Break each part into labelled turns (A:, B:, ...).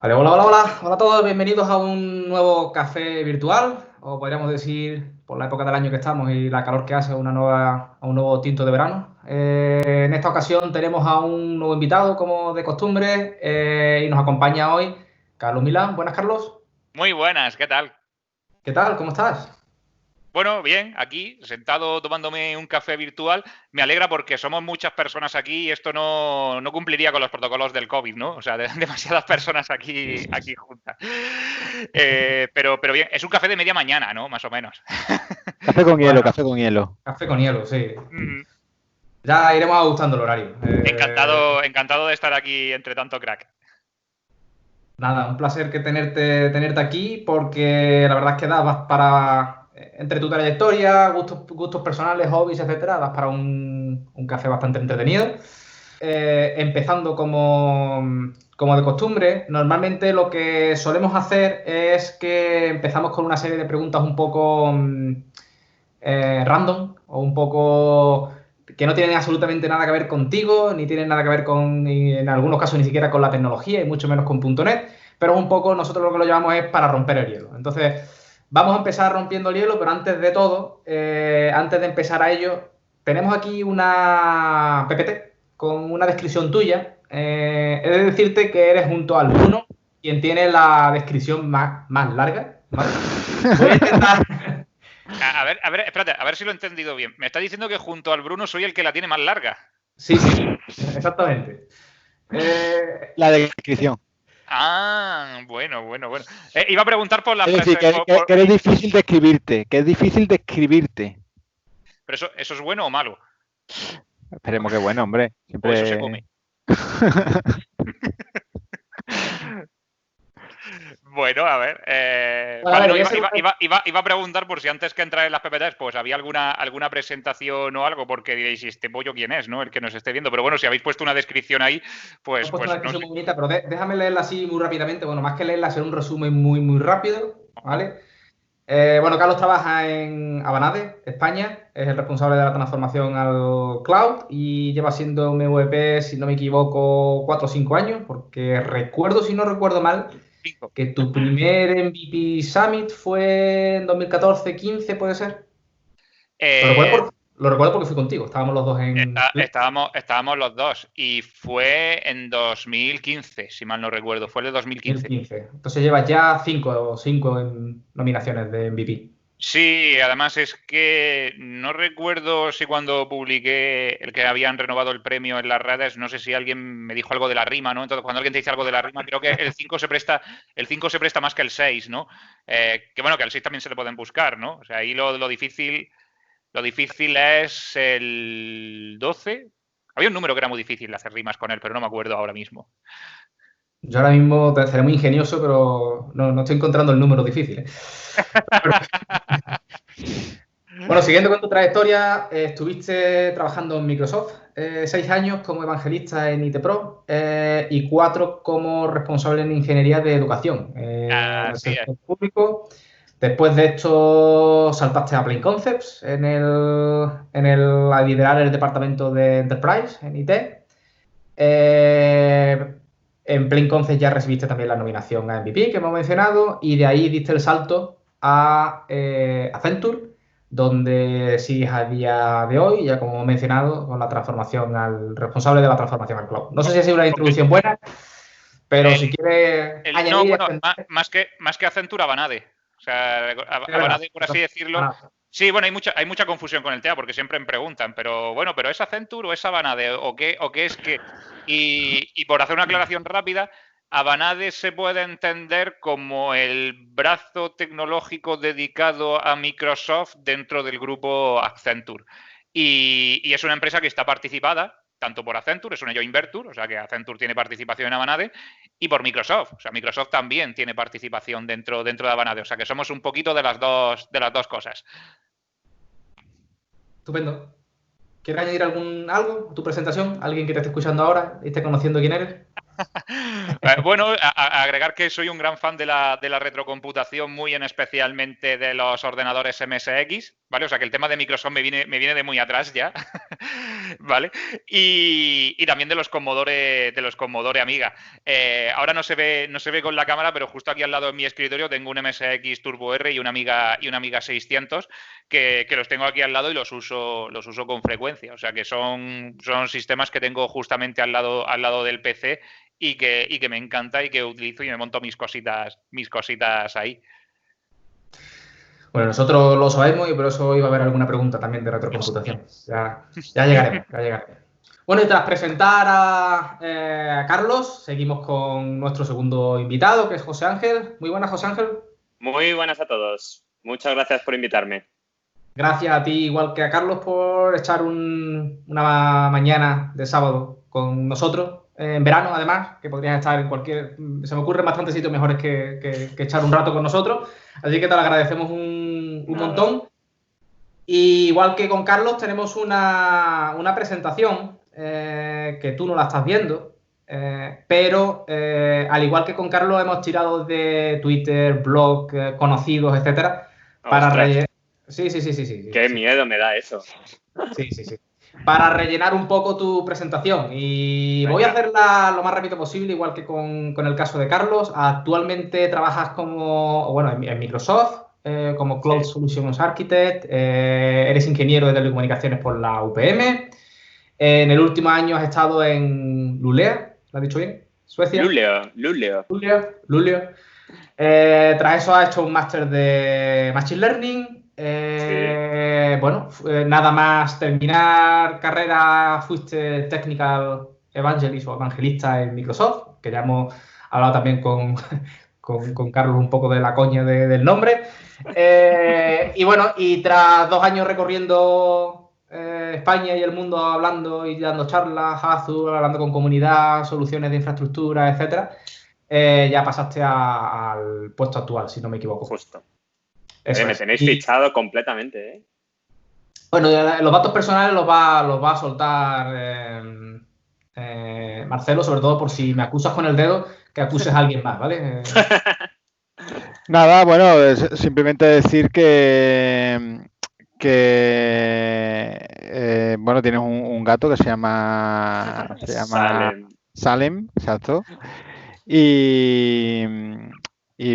A: Vale, hola, hola, hola, hola a todos, bienvenidos a un nuevo café virtual, o podríamos decir, por la época del año que estamos y la calor que hace, a un nuevo tinto de verano. En esta ocasión tenemos a un nuevo invitado, como de costumbre, y nos acompaña hoy Carlos Milán. Buenas, Carlos.
B: Muy buenas, ¿qué tal?
A: ¿Qué tal? ¿Cómo estás?
B: Bueno, bien, aquí, sentado tomándome un café virtual. Me alegra porque somos muchas personas aquí y esto no cumpliría con los protocolos del COVID, ¿no? O sea, demasiadas personas aquí juntas. Pero bien, es un café de media mañana, ¿no? Más o menos.
C: Café con hielo,
A: Bueno,
C: café con hielo.
A: café con hielo, sí.
B: Mm,
A: Ya iremos ajustando el horario.
B: Encantado de estar aquí entre tanto crack.
A: Nada, un placer tenerte aquí porque la verdad es que das para, entre tu trayectoria, gustos personales, hobbies, etcétera, das para un café bastante entretenido. Empezando como de costumbre, normalmente lo que solemos hacer es que empezamos con una serie de preguntas un poco random o un poco que no tienen absolutamente nada que ver contigo, ni tienen nada que ver con, ni en algunos casos, ni siquiera con la tecnología y mucho menos con .NET, pero es un poco, nosotros lo que lo llamamos es para romper el hielo. Entonces, vamos a empezar rompiendo el hielo, pero antes de todo, antes de empezar a ello, tenemos aquí una PPT con una descripción tuya. He de decirte que eres junto al Bruno quien tiene la descripción más larga, ¿vale? Voy a intentar.
B: A ver, espérate, a ver si lo he entendido bien. Me está diciendo que junto al Bruno soy el que la tiene más larga.
A: Sí, sí, exactamente.
C: La descripción.
B: Ah, bueno. Iba a preguntar por la
C: Es decir,
B: frase,
C: que eres difícil de escribirte, que es difícil de escribirte.
B: pero eso es bueno o malo.
C: Esperemos que bueno, hombre.
B: O eso se
C: Siempre.
B: come. Bueno, a ver.
A: Bueno, a
B: Vale,
A: ver,
B: no,
A: voy a
B: iba,
A: hacer
B: iba,
A: una.
B: iba, iba, iba a preguntar por si antes que entrar en las PPTs, pues había alguna presentación o algo, porque diréis, ¿y este pollo quién es, no? El que nos esté viendo. Pero bueno, si habéis puesto una descripción ahí,
A: He
B: pues,
A: puesto una
B: pues no
A: descripción
B: sé.
A: muy bonita, pero déjame leerla así muy rápidamente. Bueno, más que leerla, hacer un resumen muy rápido,
B: Ajá.
A: ¿vale? Bueno, Carlos trabaja en Abanade, España. Es el responsable de la transformación al cloud y lleva siendo MVP, si no me equivoco, 4 o 5 años, porque recuerdo, si no recuerdo mal,
B: 5.
A: que tu primer MVP Summit fue en 2014-15, ¿puede ser?
B: Eh,
A: Lo recuerdo porque fui contigo, estábamos los dos en.
B: estábamos los dos y fue en 2015, si mal no recuerdo. Fue el de 2015.
A: 2015. Entonces llevas ya cinco nominaciones de MVP.
B: Sí, además es que no recuerdo si cuando publiqué el que habían renovado el premio en las redes, no sé si alguien me dijo algo de la rima, ¿no? Entonces, cuando alguien te dice algo de la rima, creo que el 5 se presta más que el 6, ¿no? Que bueno, que el 6 también se le pueden buscar, ¿no? O sea, ahí lo difícil es el 12. Había un número que era muy difícil de hacer rimas con él, pero no me acuerdo ahora mismo.
A: Yo ahora mismo te seré muy ingenioso, pero no estoy encontrando el número difícil, ¿eh? Bueno, siguiendo con tu trayectoria, estuviste trabajando en Microsoft 6 años como evangelista en IT Pro y 4 como responsable en ingeniería de educación en el
B: Así es.
A: sector público. Después de esto saltaste a Plain Concepts a liderar el departamento de Enterprise en IT. Eh, en Plain Concept ya recibiste también la nominación a MVP que hemos mencionado y de ahí diste el salto a Accenture, donde sigues a día de hoy, ya como hemos mencionado, con la transformación al responsable de la transformación al cloud. No sé si ha sido una introducción buena, pero si quieres
B: No,
A: añadir,
B: bueno,
A: extender,
B: más que Accenture, Abanade. O sea,
A: es verdad.
B: Abanade, por así decirlo. Sí, bueno, hay mucha confusión con el tema porque siempre me preguntan, pero bueno, ¿pero es Accenture o es Abanade? ¿O qué es qué? Y por hacer una aclaración rápida, Abanade se puede entender como el brazo tecnológico dedicado a Microsoft dentro del grupo Accenture. Y es una empresa que está participada tanto por Accenture, es un ello Invertur, o sea que Accenture tiene participación en Abanade, y por Microsoft. O sea, Microsoft también tiene participación dentro de Abanade. O sea, que somos un poquito de las dos cosas.
A: Estupendo. ¿Quieres añadir algo a tu presentación? ¿Alguien que te esté escuchando ahora y esté conociendo quién eres?
B: Bueno, agregar que soy un gran fan de la retrocomputación, muy en especialmente de los ordenadores MSX. ¿vale? O sea que el tema de Microsoft me viene de muy atrás ya, ¿vale? Y también de los Commodore Amiga. Ahora no se ve con la cámara, pero justo aquí al lado de mi escritorio tengo un MSX Turbo R y una Amiga 600 que los tengo aquí al lado y los uso con frecuencia. O sea que son sistemas que tengo justamente al lado del PC y que me encanta y que utilizo y me monto mis cositas ahí.
A: Bueno, nosotros lo sabemos y por eso iba a haber alguna pregunta también de retrocomputación. Ya llegaremos. Bueno, y tras presentar a Carlos, seguimos con nuestro segundo invitado, que es José Ángel. Muy buenas, José Ángel.
D: Muy buenas a todos. Muchas gracias por invitarme.
A: Gracias a ti, igual que a Carlos, por echar una mañana de sábado con nosotros. En verano, además, que podrías estar en cualquier... Se me ocurren bastantes sitios mejores que echar un rato con nosotros. Así que te lo agradecemos un montón. Y igual que con Carlos, tenemos una presentación que tú no la estás viendo. Pero, al igual que con Carlos, hemos tirado de Twitter, blog, conocidos, etcétera, para rellenar... Sí.
D: Qué miedo me da eso.
A: Sí. Para rellenar un poco tu presentación. Y voy a hacerla lo más rápido posible, igual que con el caso de Carlos. Actualmente trabajas en Microsoft, como Cloud Solutions Architect. Eres ingeniero de telecomunicaciones por la UPM. En el último año has estado en Luleå, ¿lo has dicho bien? ¿Suecia?
D: Luleå.
A: Tras eso has hecho un máster de Machine Learning. Nada más terminar carrera, fuiste Technical Evangelist o evangelista en Microsoft, que ya hemos hablado también con Carlos un poco de la coña del nombre. Y tras 2 años recorriendo España y el mundo hablando y dando charlas, Azure, hablando con comunidad, soluciones de infraestructura, etcétera, ya pasaste al puesto actual, si no me equivoco.
D: Justo. Me tenéis fichado completamente, ¿eh?
A: Bueno, los datos personales los va a soltar Marcelo, sobre todo por si me acusas con el dedo, que acuses a alguien más, ¿vale?
C: Nada, bueno, simplemente decir que tienes un gato que se llama Salem, exacto. Y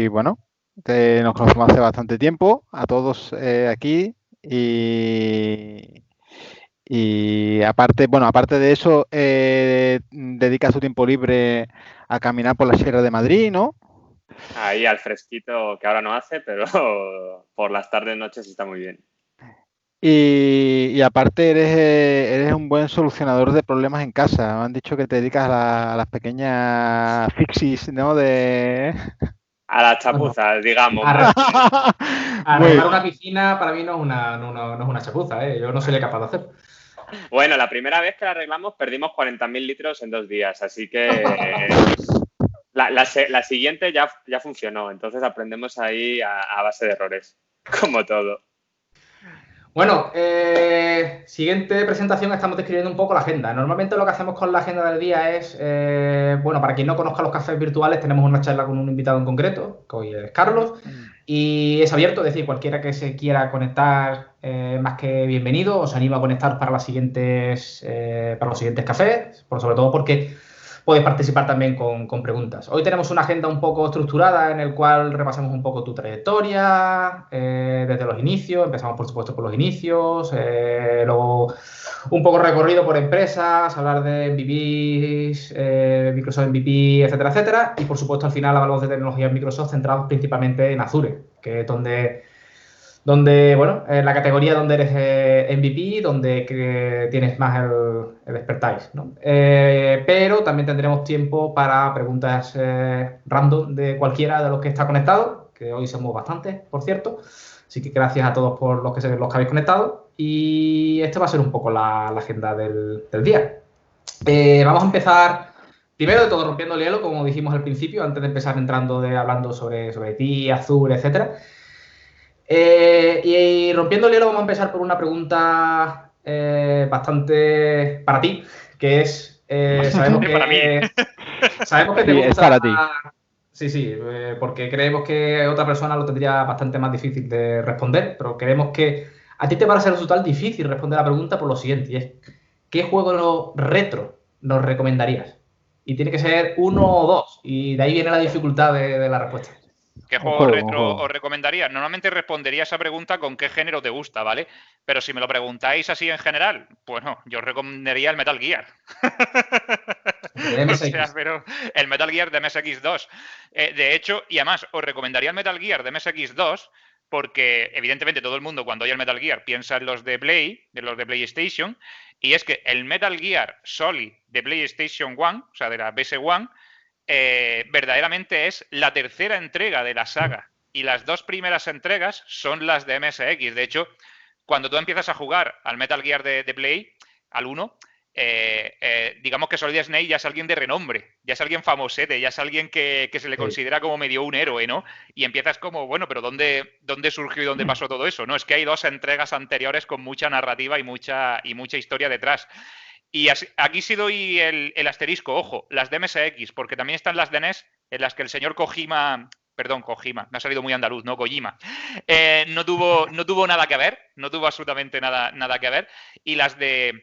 C: bueno, nos conocemos hace bastante tiempo, a todos aquí, y aparte de eso, dedicas tu tiempo libre a caminar por la Sierra de Madrid, ¿no?
D: Ahí al fresquito, que ahora no hace, pero por las tardes, noches está muy bien.
C: Y aparte eres un buen solucionador de problemas en casa. Me han dicho que te dedicas a las pequeñas fixes, ¿no?
D: A las chapuzas, digamos.
A: Arreglar una piscina para mí no es una chapuza, ¿eh? Yo no soy capaz de hacer.
D: Bueno, la primera vez que la arreglamos perdimos 40.000 litros en 2 días, así que la siguiente ya funcionó. Entonces aprendemos ahí a base de errores, como todo.
A: Bueno, siguiente presentación, estamos describiendo un poco la agenda. Normalmente lo que hacemos con la agenda del día es, para quien no conozca los cafés virtuales, tenemos una charla con un invitado en concreto, que hoy es Carlos, y es abierto, es decir, cualquiera que se quiera conectar, más que bienvenido, os animo a conectar para los siguientes cafés, sobre todo porque podéis participar también con preguntas. Hoy tenemos una agenda un poco estructurada en el cual repasamos un poco tu trayectoria desde los inicios. Empezamos, por supuesto, por los inicios. Luego un poco recorrido por empresas, hablar de MVPs, Microsoft MVP, etcétera, etcétera. Y, por supuesto, al final hablamos de tecnologías Microsoft centrados principalmente en Azure, que es donde en la categoría donde eres MVP, donde tienes más el expertise, ¿no? Pero también tendremos tiempo para preguntas random de cualquiera de los que está conectado, que hoy somos bastantes, por cierto. Así que gracias a todos por los que habéis conectado. Y esta va a ser un poco la agenda del día. Vamos a empezar, primero de todo, rompiendo el hielo, como dijimos al principio, antes de empezar hablando sobre ti, Azure, etcétera. Y rompiendo el hielo, vamos a empezar por una pregunta bastante para ti, que es, sabemos que
B: para mí.
A: Sabemos que te gusta...
C: Es para ti.
A: Sí, porque creemos que otra persona lo tendría bastante más difícil de responder, pero queremos que A ti te va a resultar difícil responder la pregunta por lo siguiente, y es, ¿qué juego retro nos recomendarías? Y tiene que ser 1 o 2, y de ahí viene la dificultad de la respuesta.
B: ¿Qué juego retro os recomendaría? Normalmente respondería esa pregunta con qué género te gusta, ¿vale? Pero si me lo preguntáis así en general, pues no, yo os recomendaría el Metal Gear.
A: De MSX.
B: O sea, pero el Metal Gear de MSX2. De hecho, y además, os recomendaría el Metal Gear de MSX2 porque, evidentemente, todo el mundo cuando oye el Metal Gear piensa en los de Play, en los de PlayStation, y es que el Metal Gear Solid de PlayStation 1, o sea, de la PS1, verdaderamente es la tercera entrega de la saga. Y las dos primeras entregas son las de MSX. De hecho, cuando tú empiezas a jugar al Metal Gear de Play, al 1, digamos que Solid Snake ya es alguien de renombre, ya es alguien famosete, ya es alguien que se le considera como medio un héroe, ¿no? Y empiezas como, bueno, pero ¿dónde surgió y dónde pasó todo eso? No, es que hay dos entregas anteriores con mucha narrativa y mucha historia detrás. Y así, aquí sí doy el asterisco, ojo, las de MSX, porque también están las de NES, en las que el señor Kojima, me ha salido muy andaluz, ¿no? Kojima, no tuvo nada que ver, no tuvo absolutamente nada que ver, y las de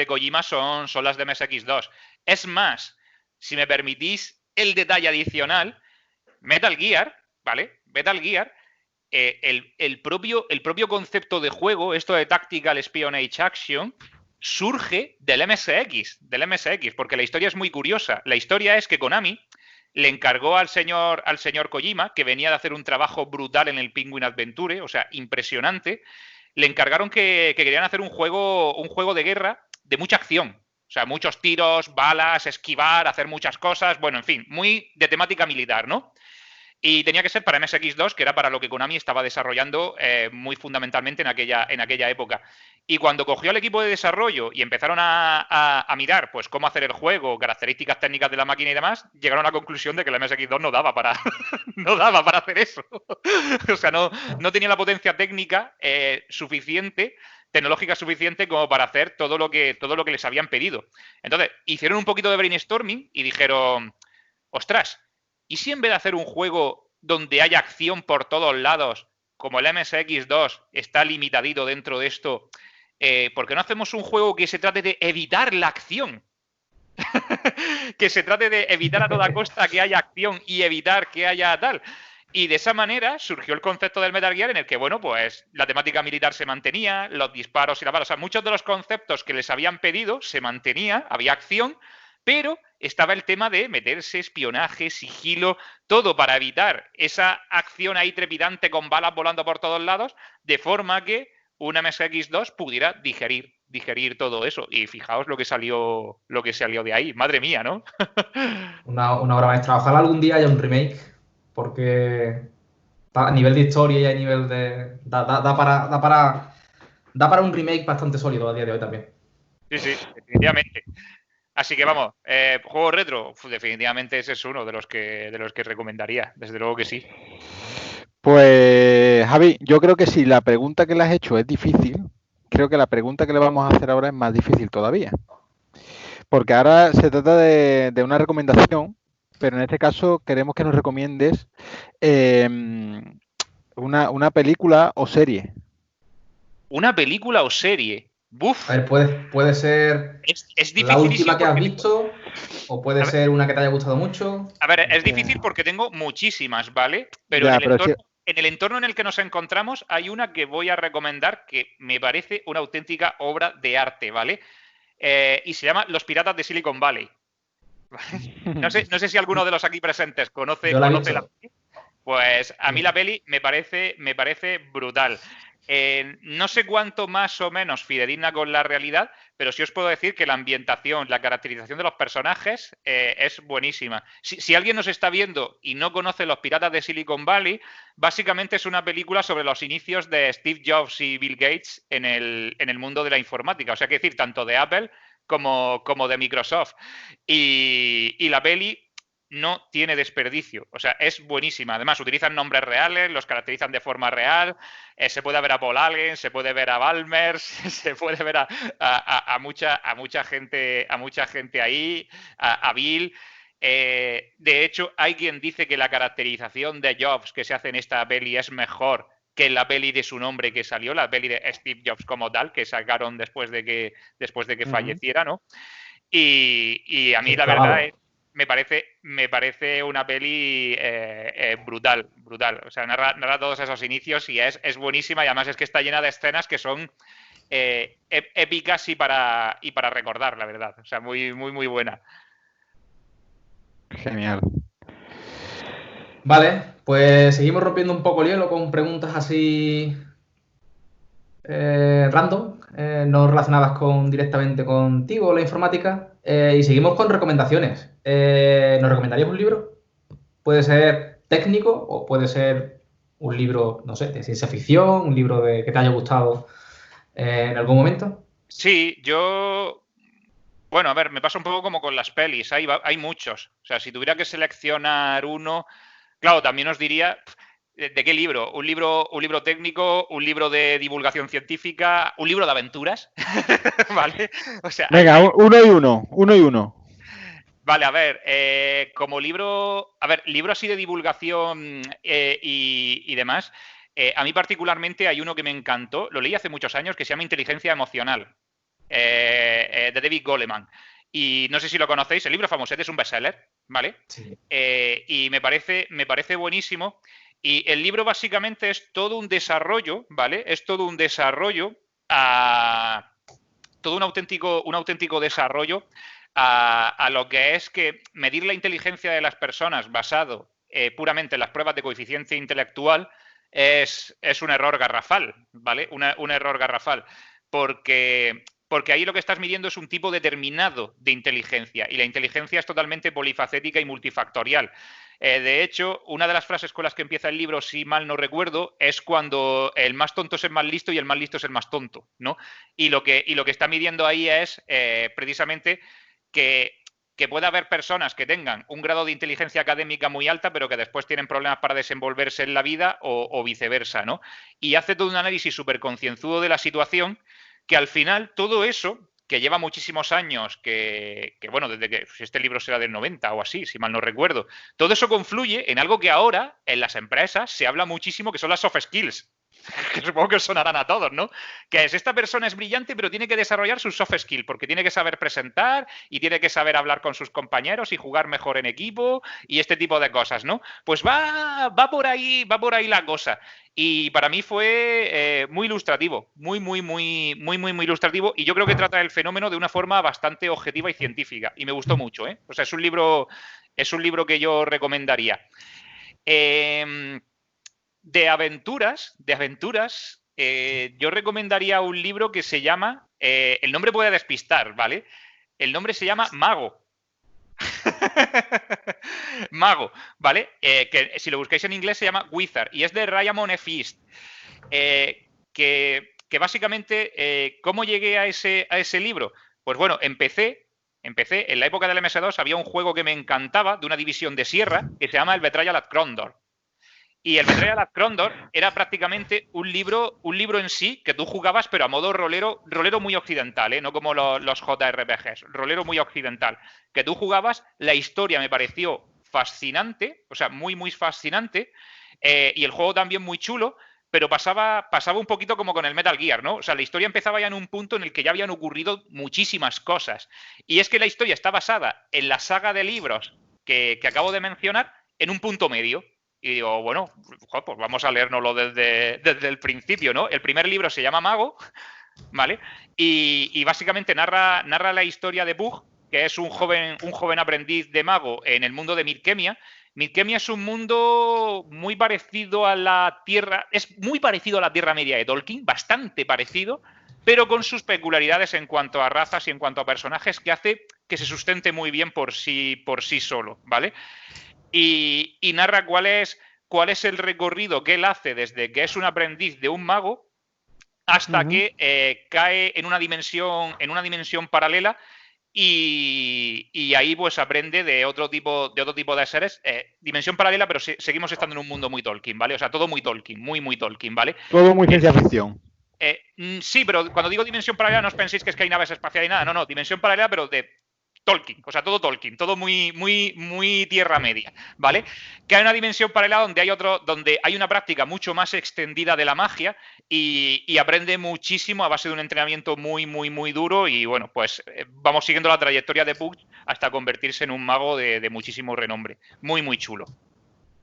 B: Kojima son las de MSX2. Es más, si me permitís el detalle adicional, Metal Gear, ¿vale? Metal Gear, el propio concepto de juego, esto de Tactical Espionage Action, surge del MSX, porque la historia es muy curiosa. La historia es que Konami le encargó al señor Kojima, que venía de hacer un trabajo brutal en el Penguin Adventure, o sea, impresionante, le encargaron que querían hacer un juego de guerra de mucha acción. O sea, muchos tiros, balas, esquivar, hacer muchas cosas, bueno, en fin, muy de temática militar, ¿no? Y tenía que ser para MSX2, que era para lo que Konami estaba desarrollando muy fundamentalmente en aquella época. Y cuando cogió al equipo de desarrollo y empezaron a mirar pues cómo hacer el juego, características técnicas de la máquina y demás, llegaron a la conclusión de que el MSX2 no daba para, no daba para hacer eso. O sea, no tenía la potencia técnica suficiente, tecnológica suficiente como para hacer todo lo que les habían pedido. Entonces, hicieron un poquito de brainstorming y dijeron, ostras, ¿y si en vez de hacer un juego donde haya acción por todos lados, como el MSX2 está limitadito dentro de esto, ¿por qué no hacemos un juego que se trate de evitar la acción? Que se trate de evitar a toda costa que haya acción y evitar que haya tal. Y de esa manera surgió el concepto del Metal Gear en el que, bueno, pues la temática militar se mantenía, los disparos y la bala, o sea, muchos de los conceptos que les habían pedido se mantenía, había acción, pero estaba el tema de meterse, espionaje, sigilo, todo para evitar esa acción ahí trepidante con balas volando por todos lados, de forma que un MSX2 pudiera digerir todo eso. Y fijaos lo que salió de ahí. Madre mía, ¿no?
A: Una obra maestra. Ojalá algún día haya un remake, porque a nivel de historia y a nivel de... Da para un remake bastante sólido a día de hoy también.
B: Sí, definitivamente. Así que vamos, juego retro, definitivamente ese es uno de los que recomendaría, desde luego que sí.
C: Pues Javi, yo creo que si la pregunta que le has hecho es difícil, creo que la pregunta que le vamos a hacer ahora es más difícil todavía. Porque ahora se trata de una recomendación, pero en este caso queremos que nos recomiendes una película o serie.
B: ¿Una película o serie? ¡Buf!
A: A ver, puede ser la última que has visto, o puede ser una que te haya gustado mucho.
B: A ver, es difícil porque tengo muchísimas, ¿vale? Pero en el entorno en el que nos encontramos hay una que voy a recomendar que me parece una auténtica obra de arte, ¿vale? Y se llama Los Piratas de Silicon Valley. ¿Vale? No sé si alguno de los aquí presentes conoce la peli. Pues a mí la peli me parece brutal. No sé cuánto más o menos fidedigna con la realidad, pero sí os puedo decir que la ambientación, la caracterización de los personajes es buenísima. Si alguien nos está viendo y no conoce Los Piratas de Silicon Valley, básicamente es una película sobre los inicios de Steve Jobs y Bill Gates en el mundo de la informática. O sea, que decir, tanto de Apple como de Microsoft. Y la peli no tiene desperdicio, o sea, es buenísima. Además, utilizan nombres reales, los caracterizan de forma real, se puede ver a Paul Allen, se puede ver a Balmer, se puede ver a mucha gente ahí, a Bill. De hecho, hay quien dice que la caracterización de Jobs que se hace en esta peli es mejor que la peli de su nombre que salió, la peli de Steve Jobs como tal, que sacaron después de que falleciera, ¿no? Y a mí, la verdad, me parece una peli brutal. O sea, narra todos esos inicios y es buenísima, y además es que está llena de escenas que son épicas y para recordar, la verdad. O sea, muy, muy, muy buena.
C: Genial.
A: Vale, pues seguimos rompiendo un poco el hielo con preguntas así random, no relacionadas directamente contigo, la informática, y seguimos con recomendaciones. ¿Nos recomendarías un libro? Puede ser técnico o puede ser un libro, no sé, de ciencia ficción, un libro que te haya gustado en algún momento.
B: Sí, bueno, a ver, me pasa un poco como con las pelis, hay muchos. O sea, si tuviera que seleccionar uno, claro, también os diría, ¿de qué libro? ¿Un libro técnico? ¿Un libro de divulgación científica? ¿Un libro de aventuras? ¿Vale? O sea,
C: venga, uno y uno.
B: Vale, a ver, como libro así de divulgación y demás, a mí particularmente hay uno que me encantó, lo leí hace muchos años, que se llama Inteligencia Emocional, de David Goleman. Y no sé si lo conocéis, el libro famoso es un bestseller, ¿vale?
A: Sí.
B: Y me parece buenísimo. Y el libro básicamente es todo un desarrollo, ¿vale? Es todo un desarrollo, todo un auténtico desarrollo a lo que es que medir la inteligencia de las personas basado puramente en las pruebas de coeficiente intelectual es un error garrafal, ¿vale? Un error garrafal, porque ahí lo que estás midiendo es un tipo determinado de inteligencia, y la inteligencia es totalmente polifacética y multifactorial. De hecho, una de las frases con las que empieza el libro, si mal no recuerdo, es cuando el más tonto es el más listo y el más listo es el más tonto, ¿no? Y lo que está midiendo ahí es precisamente que pueda haber personas que tengan un grado de inteligencia académica muy alta, pero que después tienen problemas para desenvolverse en la vida o viceversa, ¿no? Y hace todo un análisis súper concienzudo de la situación, que al final todo eso, que lleva muchísimos años, que bueno, desde que este libro será del 90 o así, si mal no recuerdo, todo eso confluye en algo que ahora en las empresas se habla muchísimo, que son las soft skills. Que supongo que os sonarán a todos, ¿no? Que es, esta persona es brillante, pero tiene que desarrollar sus soft skills, porque tiene que saber presentar y tiene que saber hablar con sus compañeros y jugar mejor en equipo y este tipo de cosas, ¿no? Pues va por ahí la cosa. Y para mí fue muy ilustrativo, muy ilustrativo, y yo creo que trata el fenómeno de una forma bastante objetiva y científica, y me gustó mucho, ¿eh? O sea, es un libro que yo recomendaría. De aventuras, yo recomendaría un libro que se llama, el nombre puede despistar, ¿vale? El nombre se llama Mago. Mago, ¿vale? Que si lo buscáis en inglés se llama Wizard, y es de Raymond F. East. Que básicamente, ¿cómo llegué a ese libro? Pues bueno, empecé en la época del MS2, había un juego que me encantaba, de una división de sierra, que se llama el Betrayal at Krondor. Y el Betrayal at Krondor era prácticamente un libro en sí que tú jugabas, pero a modo rolero muy occidental, ¿eh? No como los JRPGs, rolero muy occidental. Que tú jugabas, la historia me pareció fascinante, o sea, muy fascinante, y el juego también muy chulo, pero pasaba un poquito como con el Metal Gear, ¿no? O sea, la historia empezaba ya en un punto en el que ya habían ocurrido muchísimas cosas. Y es que la historia está basada en la saga de libros que acabo de mencionar, en un punto medio. Y digo, bueno, pues vamos a leérnoslo desde el principio, ¿no? El primer libro se llama Mago, ¿vale? Y básicamente narra la historia de Bug, que es un joven aprendiz de mago en el mundo de Midkemia. Midkemia es un mundo muy parecido a la Tierra, es muy parecido a la Tierra Media de Tolkien, bastante parecido, pero con sus peculiaridades en cuanto a razas y en cuanto a personajes, que hace que se sustente muy bien por sí solo, ¿vale? Y narra cuál es el recorrido que él hace desde que es un aprendiz de un mago hasta que cae en una dimensión paralela, y ahí pues aprende de otro tipo de seres. Dimensión paralela, pero seguimos estando en un mundo muy Tolkien, ¿vale? O sea, todo muy Tolkien, muy Tolkien, ¿vale?
C: Todo muy ciencia ficción.
B: Sí, pero cuando digo dimensión paralela no os penséis que es que hay naves espaciales y nada, no, dimensión paralela, pero de Tolkien, o sea, todo Tolkien, todo muy Tierra Media, ¿vale? Que hay una dimensión paralela donde hay una práctica mucho más extendida de la magia y aprende muchísimo a base de un entrenamiento muy duro y bueno, pues vamos siguiendo la trayectoria de Puig hasta convertirse en un mago de muchísimo renombre. Muy chulo,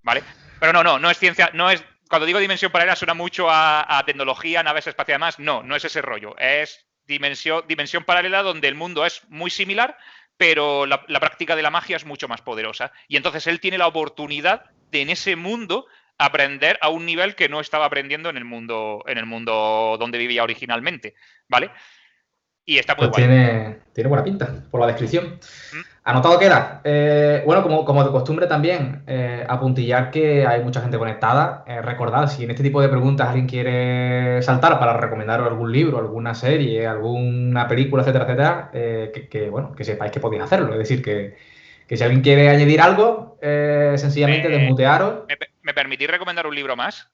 B: ¿vale? Pero no es ciencia, no es... Cuando digo dimensión paralela suena mucho a tecnología, naves espaciales y demás. No es ese rollo. Es dimensión paralela donde el mundo es muy similar, pero la práctica de la magia es mucho más poderosa. Y entonces él tiene la oportunidad de en ese mundo aprender a un nivel que no estaba aprendiendo en el mundo donde vivía originalmente, ¿vale? Y está muy
A: guay. Tiene buena pinta, por la descripción. Anotado queda. Bueno, como de costumbre también, apuntillar que hay mucha gente conectada. Recordad, si en este tipo de preguntas alguien quiere saltar para recomendar algún libro, alguna serie, alguna película, etcétera, que sepáis que podéis hacerlo. Es decir, que si alguien quiere añadir algo, sencillamente desmutearos.
B: ¿Me permitís recomendar un libro más?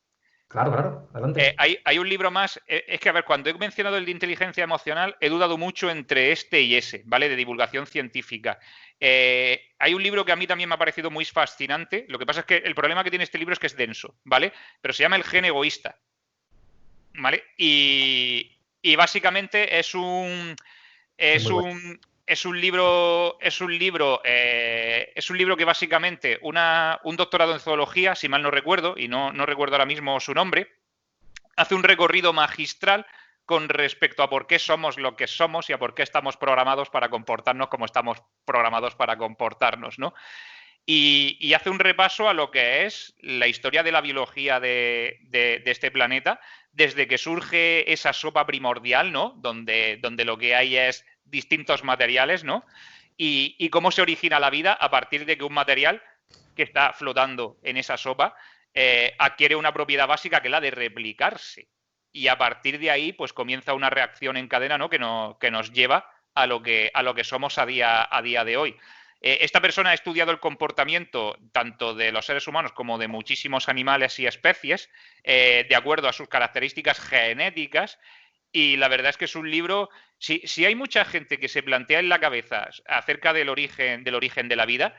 A: Claro, adelante.
B: Hay un libro más, es que a ver, cuando he mencionado el de inteligencia emocional, he dudado mucho entre este y ese, ¿vale? De divulgación científica. Hay un libro que a mí también me ha parecido muy fascinante, lo que pasa es que el problema que tiene este libro es que es denso, ¿vale? Pero se llama El gen egoísta, ¿vale? Y básicamente es un libro que básicamente un doctorado en zoología, si mal no recuerdo, y no recuerdo ahora mismo su nombre, hace un recorrido magistral con respecto a por qué somos lo que somos y a por qué estamos programados para comportarnos como estamos programados para comportarnos, ¿no? Y hace un repaso a lo que es la historia de la biología de este planeta, desde que surge esa sopa primordial, ¿no? Donde lo que hay es distintos materiales, ¿no? Y cómo se origina la vida a partir de que un material que está flotando en esa sopa adquiere una propiedad básica que es la de replicarse. Y a partir de ahí, pues comienza una reacción en cadena, ¿no? Que nos lleva a lo que somos a día de hoy. Esta persona ha estudiado el comportamiento tanto de los seres humanos como de muchísimos animales y especies de acuerdo a sus características genéticas y la verdad es que es un libro, si hay mucha gente que se plantea en la cabeza acerca del origen de la vida,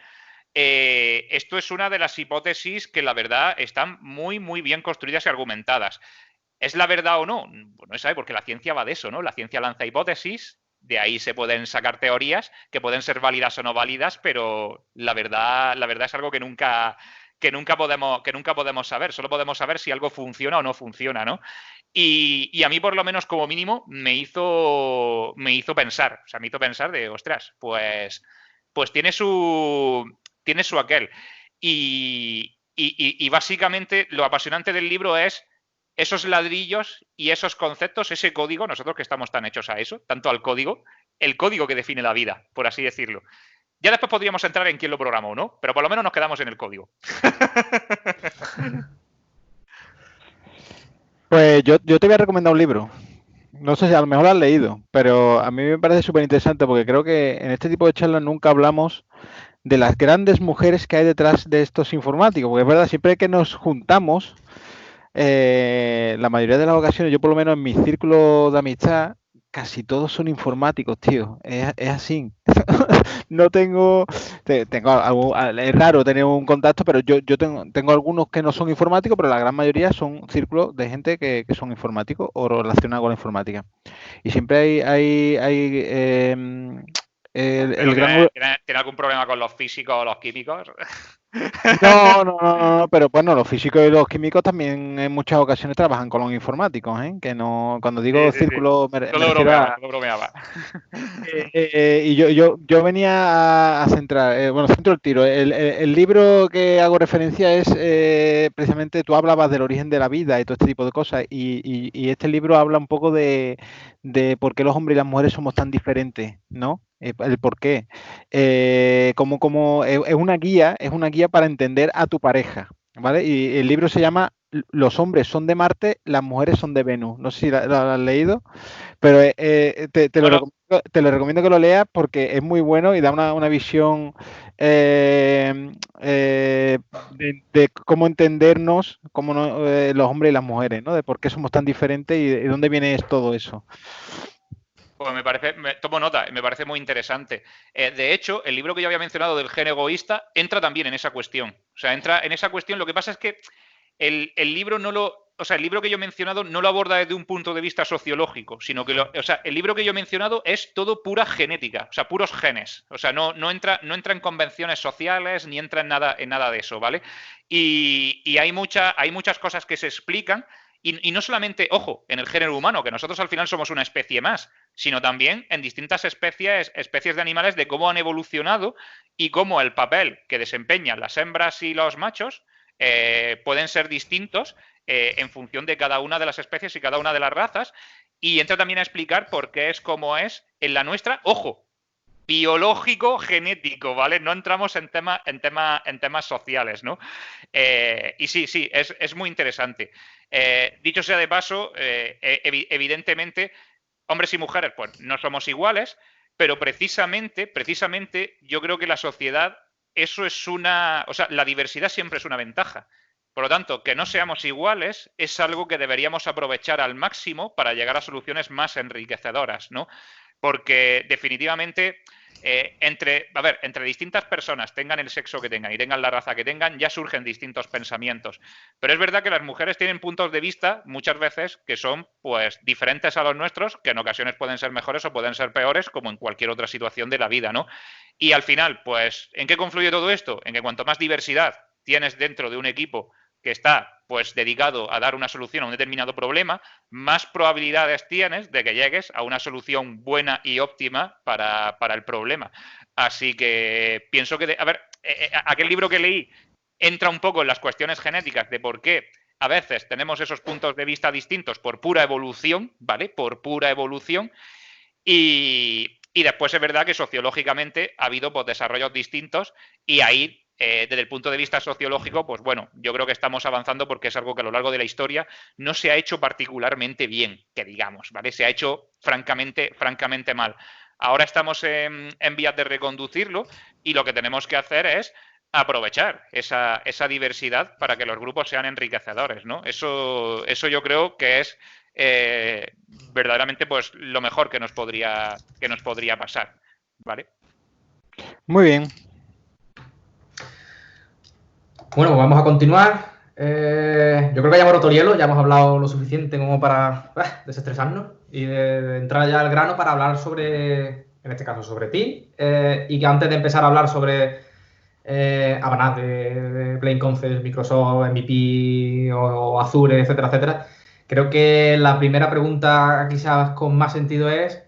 B: esto es una de las hipótesis que la verdad están muy bien construidas y argumentadas. ¿Es la verdad o no? Pues no se sabe porque la ciencia va de eso, ¿no? La ciencia lanza hipótesis. De ahí se pueden sacar teorías que pueden ser válidas o no válidas, pero la verdad es algo que nunca podemos saber. Solo podemos saber si algo funciona o no funciona, ¿no? Y a mí, por lo menos, como mínimo, me hizo pensar. O sea, me hizo pensar de, ostras, pues tiene su aquel. Y básicamente lo apasionante del libro es esos ladrillos y esos conceptos, ese código, nosotros que estamos tan hechos a eso, tanto al código, el código que define la vida, por así decirlo. Ya después podríamos entrar en quién lo programó, ¿no? Pero por lo menos nos quedamos en el código.
C: Pues yo te voy a recomendar un libro. No sé si a lo mejor lo has leído, pero a mí me parece súper interesante porque creo que en este tipo de charlas nunca hablamos de las grandes mujeres que hay detrás de estos informáticos. Porque es verdad, siempre que nos juntamos, la mayoría de las ocasiones, yo por lo menos en mi círculo de amistad, casi todos son informáticos, tío. Es así. No tengo es raro tener un contacto, pero yo tengo algunos que no son informáticos, pero la gran mayoría son círculos de gente que son informáticos o relacionados con la informática. Y siempre
B: ¿Tiene algún problema con los físicos o los químicos?
C: No, pero bueno, los físicos y los químicos también en muchas ocasiones trabajan con los informáticos, ¿eh? Que no, cuando digo círculo me
B: bromeaba.
C: Y yo venía a centrar, centro el tiro. El libro que hago referencia es precisamente, tú hablabas del origen de la vida y todo este tipo de cosas, y este libro habla un poco de por qué los hombres y las mujeres somos tan diferentes, ¿no? El por qué. Como es una guía para entender a tu pareja, ¿vale? Y el libro se llama Los hombres son de Marte, las mujeres son de Venus. No sé si lo has leído, pero te lo recomiendo que lo leas porque es muy bueno y da una visión de cómo entendernos los hombres y las mujeres, ¿no? De por qué somos tan diferentes y de dónde viene todo eso.
B: Pues tomo nota, me parece muy interesante. De hecho, el libro que yo había mencionado del gen egoísta entra también en esa cuestión. O sea, entra en esa cuestión. Lo que pasa es que el libro el libro que yo he mencionado no lo aborda desde un punto de vista sociológico, sino que el libro que yo he mencionado es todo pura genética, o sea, puros genes. O sea, no entra en convenciones sociales ni entra en nada de eso, ¿vale? Y hay muchas cosas que se explican. Y no solamente, ojo, en el género humano, que nosotros al final somos una especie más, sino también en distintas especies de animales, de cómo han evolucionado y cómo el papel que desempeñan las hembras y los machos pueden ser distintos en función de cada una de las especies y cada una de las razas. Y entra también a explicar por qué es como es en la nuestra, ojo, biológico, genético, ¿vale? No entramos en temas sociales, ¿no? Y sí, es muy interesante. Dicho sea de paso, evidentemente, hombres y mujeres, pues no somos iguales, pero precisamente, yo creo que la sociedad, eso es la diversidad siempre es una ventaja. Por lo tanto, que no seamos iguales es algo que deberíamos aprovechar al máximo para llegar a soluciones más enriquecedoras, ¿no? Porque definitivamente entre distintas personas, tengan el sexo que tengan y tengan la raza que tengan, ya surgen distintos pensamientos. Pero es verdad que las mujeres tienen puntos de vista muchas veces que son pues diferentes a los nuestros, que en ocasiones pueden ser mejores o pueden ser peores, como en cualquier otra situación de la vida, ¿no? Y al final, pues, ¿en qué confluye todo esto? En que cuanto más diversidad tienes dentro de un equipo que está pues dedicado a dar una solución a un determinado problema, más probabilidades tienes de que llegues a una solución buena y óptima para el problema. Así que pienso que, aquel libro que leí entra un poco en las cuestiones genéticas de por qué a veces tenemos esos puntos de vista distintos por pura evolución, ¿vale? Por pura evolución. Y después es verdad que sociológicamente ha habido pues, desarrollos distintos y ahí desde el punto de vista sociológico, pues bueno, yo creo que estamos avanzando porque es algo que a lo largo de la historia no se ha hecho particularmente bien, que digamos, ¿vale? Se ha hecho francamente mal. Ahora estamos en vías de reconducirlo y lo que tenemos que hacer es aprovechar esa diversidad para que los grupos sean enriquecedores, ¿no? Eso yo creo que es verdaderamente pues lo mejor que nos podría pasar, ¿vale?
C: Muy bien.
A: Bueno, pues vamos a continuar. Yo creo que ya hemos roto el hielo, ya hemos hablado lo suficiente como para desestresarnos y de entrar ya al grano para hablar sobre, en este caso, sobre ti. Y que antes de empezar a hablar sobre Abanaz de Plain Concepts, Microsoft, MVP o Azure, etcétera, etcétera, creo que la primera pregunta quizás con más sentido es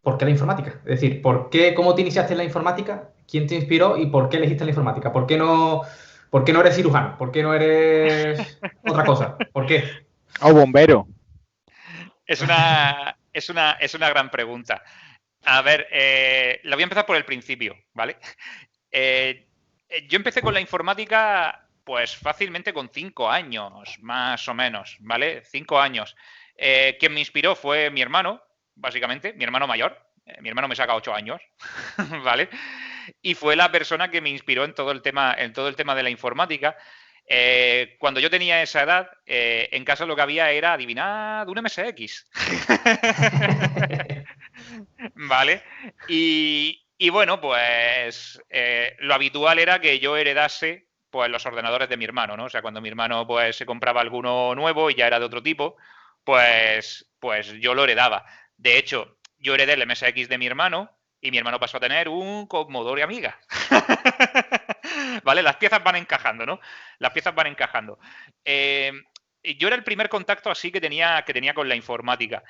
A: ¿por qué la informática? Es decir, ¿cómo te iniciaste en la informática? ¿Quién te inspiró y por qué elegiste la informática? ¿Por qué no eres cirujano? ¿Por qué no eres otra cosa? ¿Por qué?
C: O bombero.
B: Es una gran pregunta. A ver, la voy a empezar por el principio, ¿vale? Yo empecé con la informática pues fácilmente con 5 años, más o menos, ¿vale? 5 años. Quien me inspiró fue mi hermano, básicamente, mi hermano mayor. Mi hermano me saca 8 años, ¿vale? Y fue la persona que me inspiró en todo el tema de la informática. Cuando yo tenía esa edad, en casa lo que había era, adivinad, un MSX. ¿Vale? Y bueno, pues lo habitual era que yo heredase pues los ordenadores de mi hermano, ¿no? O sea, cuando mi hermano pues se compraba alguno nuevo y ya era de otro tipo, pues yo lo heredaba. De hecho, yo heredé el MSX de mi hermano y mi hermano pasó a tener un Commodore Amiga. ¿Vale? Las piezas van encajando, ¿no? Las piezas van encajando. Yo era el primer contacto así que tenía con la informática.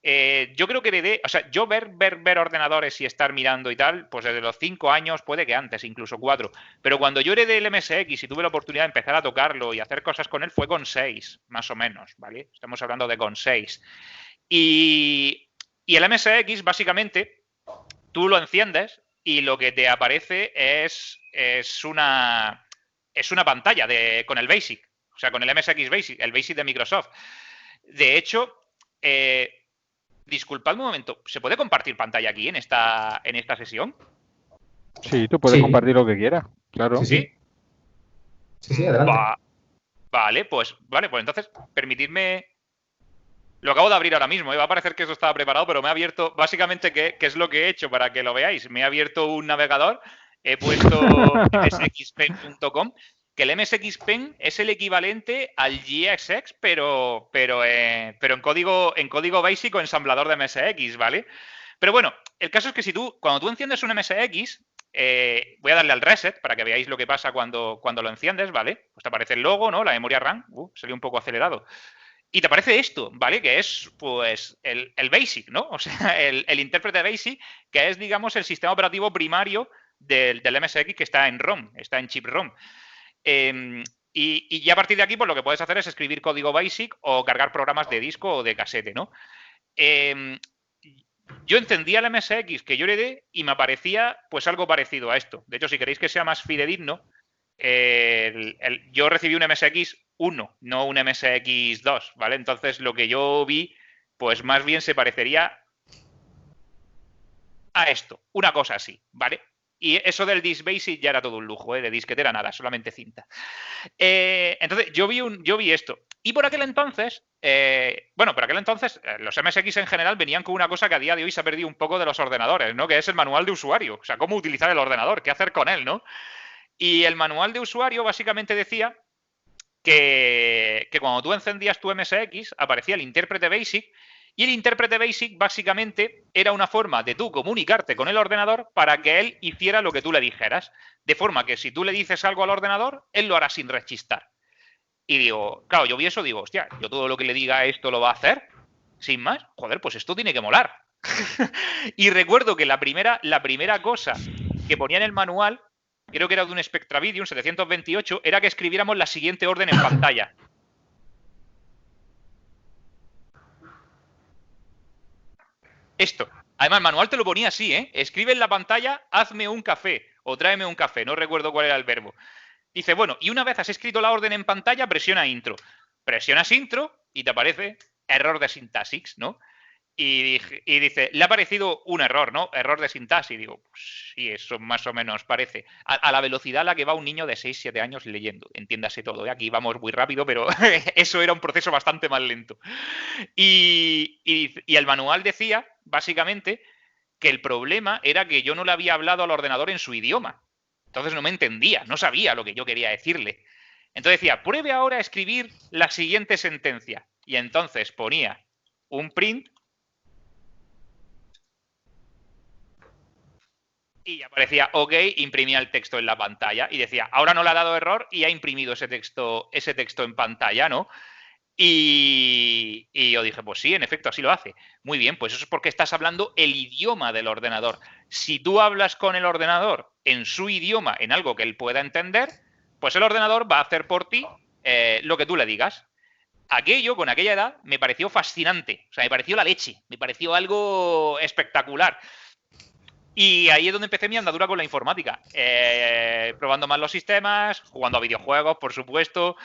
B: Yo creo que heredé, o sea, yo ver ordenadores y estar mirando y tal, pues desde los 5 años, puede que antes, incluso 4. Pero cuando yo heredé el MSX y tuve la oportunidad de empezar a tocarlo y hacer cosas con él, fue con 6, más o menos, ¿vale? Estamos hablando de con 6. Y el MSX, básicamente, tú lo enciendes y lo que te aparece es una pantalla con el BASIC, o sea, con el MSX Basic, el BASIC de Microsoft. De hecho, disculpadme un momento, ¿se puede compartir pantalla aquí en esta sesión?
C: Sí, tú puedes compartir lo que quieras, claro.
A: Sí, adelante.
B: Vale, pues entonces, permitidme Lo acabo de abrir ahora mismo, va a parecer que eso estaba preparado, pero me ha abierto, básicamente, ¿qué es lo que he hecho para que lo veáis? Me ha abierto un navegador, he puesto msxpen.com, que el MSXpen es el equivalente al GXX, pero en código básico ensamblador de MSX, ¿vale? Pero bueno, el caso es que cuando tú enciendes un MSX, voy a darle al reset para que veáis lo que pasa cuando lo enciendes, ¿vale? Pues te aparece el logo, ¿no? La memoria RAM, salió un poco acelerado. Y te aparece esto, ¿vale? Que es, pues, el BASIC, ¿no? O sea, el intérprete BASIC, que es, digamos, el sistema operativo primario del MSX que está en ROM, está en chip ROM. Y ya a partir de aquí, pues lo que puedes hacer es escribir código BASIC o cargar programas de disco o de casete, ¿no? Yo encendía el MSX que yo heredé y me aparecía, pues, algo parecido a esto. De hecho, si queréis que sea más fidedigno, yo recibí un MSX 1, no un MSX 2, ¿vale? Entonces lo que yo vi, pues más bien se parecería a esto, una cosa así, ¿vale? Y eso del Disk Basic ya era todo un lujo, ¿eh? De disquetera nada, solamente cinta. Entonces yo vi esto. Y por aquel entonces, los MSX en general venían con una cosa que a día de hoy se ha perdido un poco de los ordenadores, ¿no? Que es el manual de usuario. O sea, cómo utilizar el ordenador, qué hacer con él, ¿no? Y el manual de usuario básicamente decía que cuando tú encendías tu MSX aparecía el intérprete BASIC y el intérprete BASIC básicamente era una forma de tú comunicarte con el ordenador para que él hiciera lo que tú le dijeras. De forma que si tú le dices algo al ordenador, él lo hará sin rechistar. Y digo, claro, yo vi eso, digo, hostia, yo todo lo que le diga a esto lo va a hacer, sin más. Joder, pues esto tiene que molar. Y recuerdo que la primera cosa que ponía en el manual, creo que era de un Spectravidium 728, era que escribiéramos la siguiente orden en pantalla. Esto. Además, el manual te lo ponía así, ¿eh? Escribe en la pantalla, hazme un café o tráeme un café. No recuerdo cuál era el verbo. Dice, bueno, y una vez has escrito la orden en pantalla, presiona intro. Presionas intro y te aparece error de sintaxis, ¿no? Y dice, le ha parecido un error, ¿no? Error de sintaxis. Y digo, pues sí, eso más o menos parece. A la velocidad a la que va un niño de 6, 7 años leyendo. Entiéndase todo, ¿eh? Aquí vamos muy rápido, pero eso era un proceso bastante más lento. Y el manual decía, básicamente, que el problema era que yo no le había hablado al ordenador en su idioma. Entonces no me entendía, no sabía lo que yo quería decirle. Entonces decía, pruebe ahora a escribir la siguiente sentencia. Y entonces ponía un print y aparecía OK, imprimía el texto en la pantalla y decía, ahora no le ha dado error y ha imprimido ese texto en pantalla, ¿no? Y yo dije, pues sí, en efecto, así lo hace. Muy bien, pues eso es porque estás hablando el idioma del ordenador. Si tú hablas con el ordenador en su idioma, en algo que él pueda entender, pues el ordenador va a hacer por ti lo que tú le digas. Aquello, con aquella edad, me pareció fascinante. O sea, me pareció la leche. Me pareció algo espectacular. Y ahí es donde empecé mi andadura con la informática. Probando más los sistemas, jugando a videojuegos, por supuesto,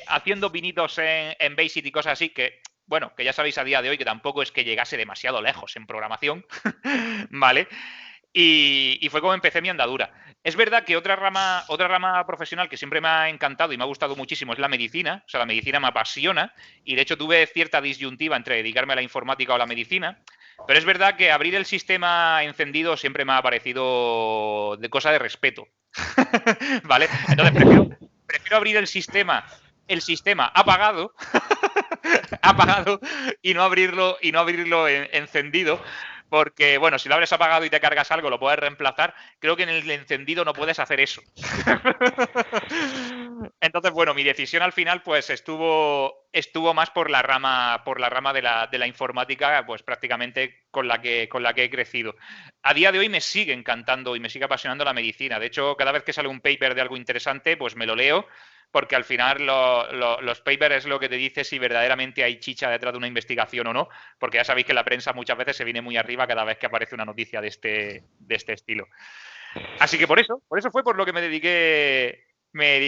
B: haciendo pinitos en Basic y cosas así que, bueno, que ya sabéis a día de hoy que tampoco es que llegase demasiado lejos en programación, ¿vale? Y fue como empecé mi andadura. Es verdad que otra rama profesional que siempre me ha encantado y me ha gustado muchísimo es la medicina. O sea, la medicina me apasiona y de hecho tuve cierta disyuntiva entre dedicarme a la informática o a la medicina. Pero es verdad que abrir el sistema encendido siempre me ha parecido de cosa de respeto. ¿Vale? Entonces prefiero abrir el sistema apagado, apagado y no abrirlo encendido. Porque, bueno, si lo abres apagado y te cargas algo, lo puedes reemplazar. Creo que en el encendido no puedes hacer eso. Entonces, bueno, mi decisión al final, pues, estuvo más por la rama de la informática, pues prácticamente con la que he crecido. A día de hoy me sigue encantando y me sigue apasionando la medicina. De hecho, cada vez que sale un paper de algo interesante, pues me lo leo. Porque al final los papers es lo que te dice si verdaderamente hay chicha detrás de una investigación o no, porque ya sabéis que la prensa muchas veces se viene muy arriba cada vez que aparece una noticia de este estilo. Así que por eso fue por lo que me dediqué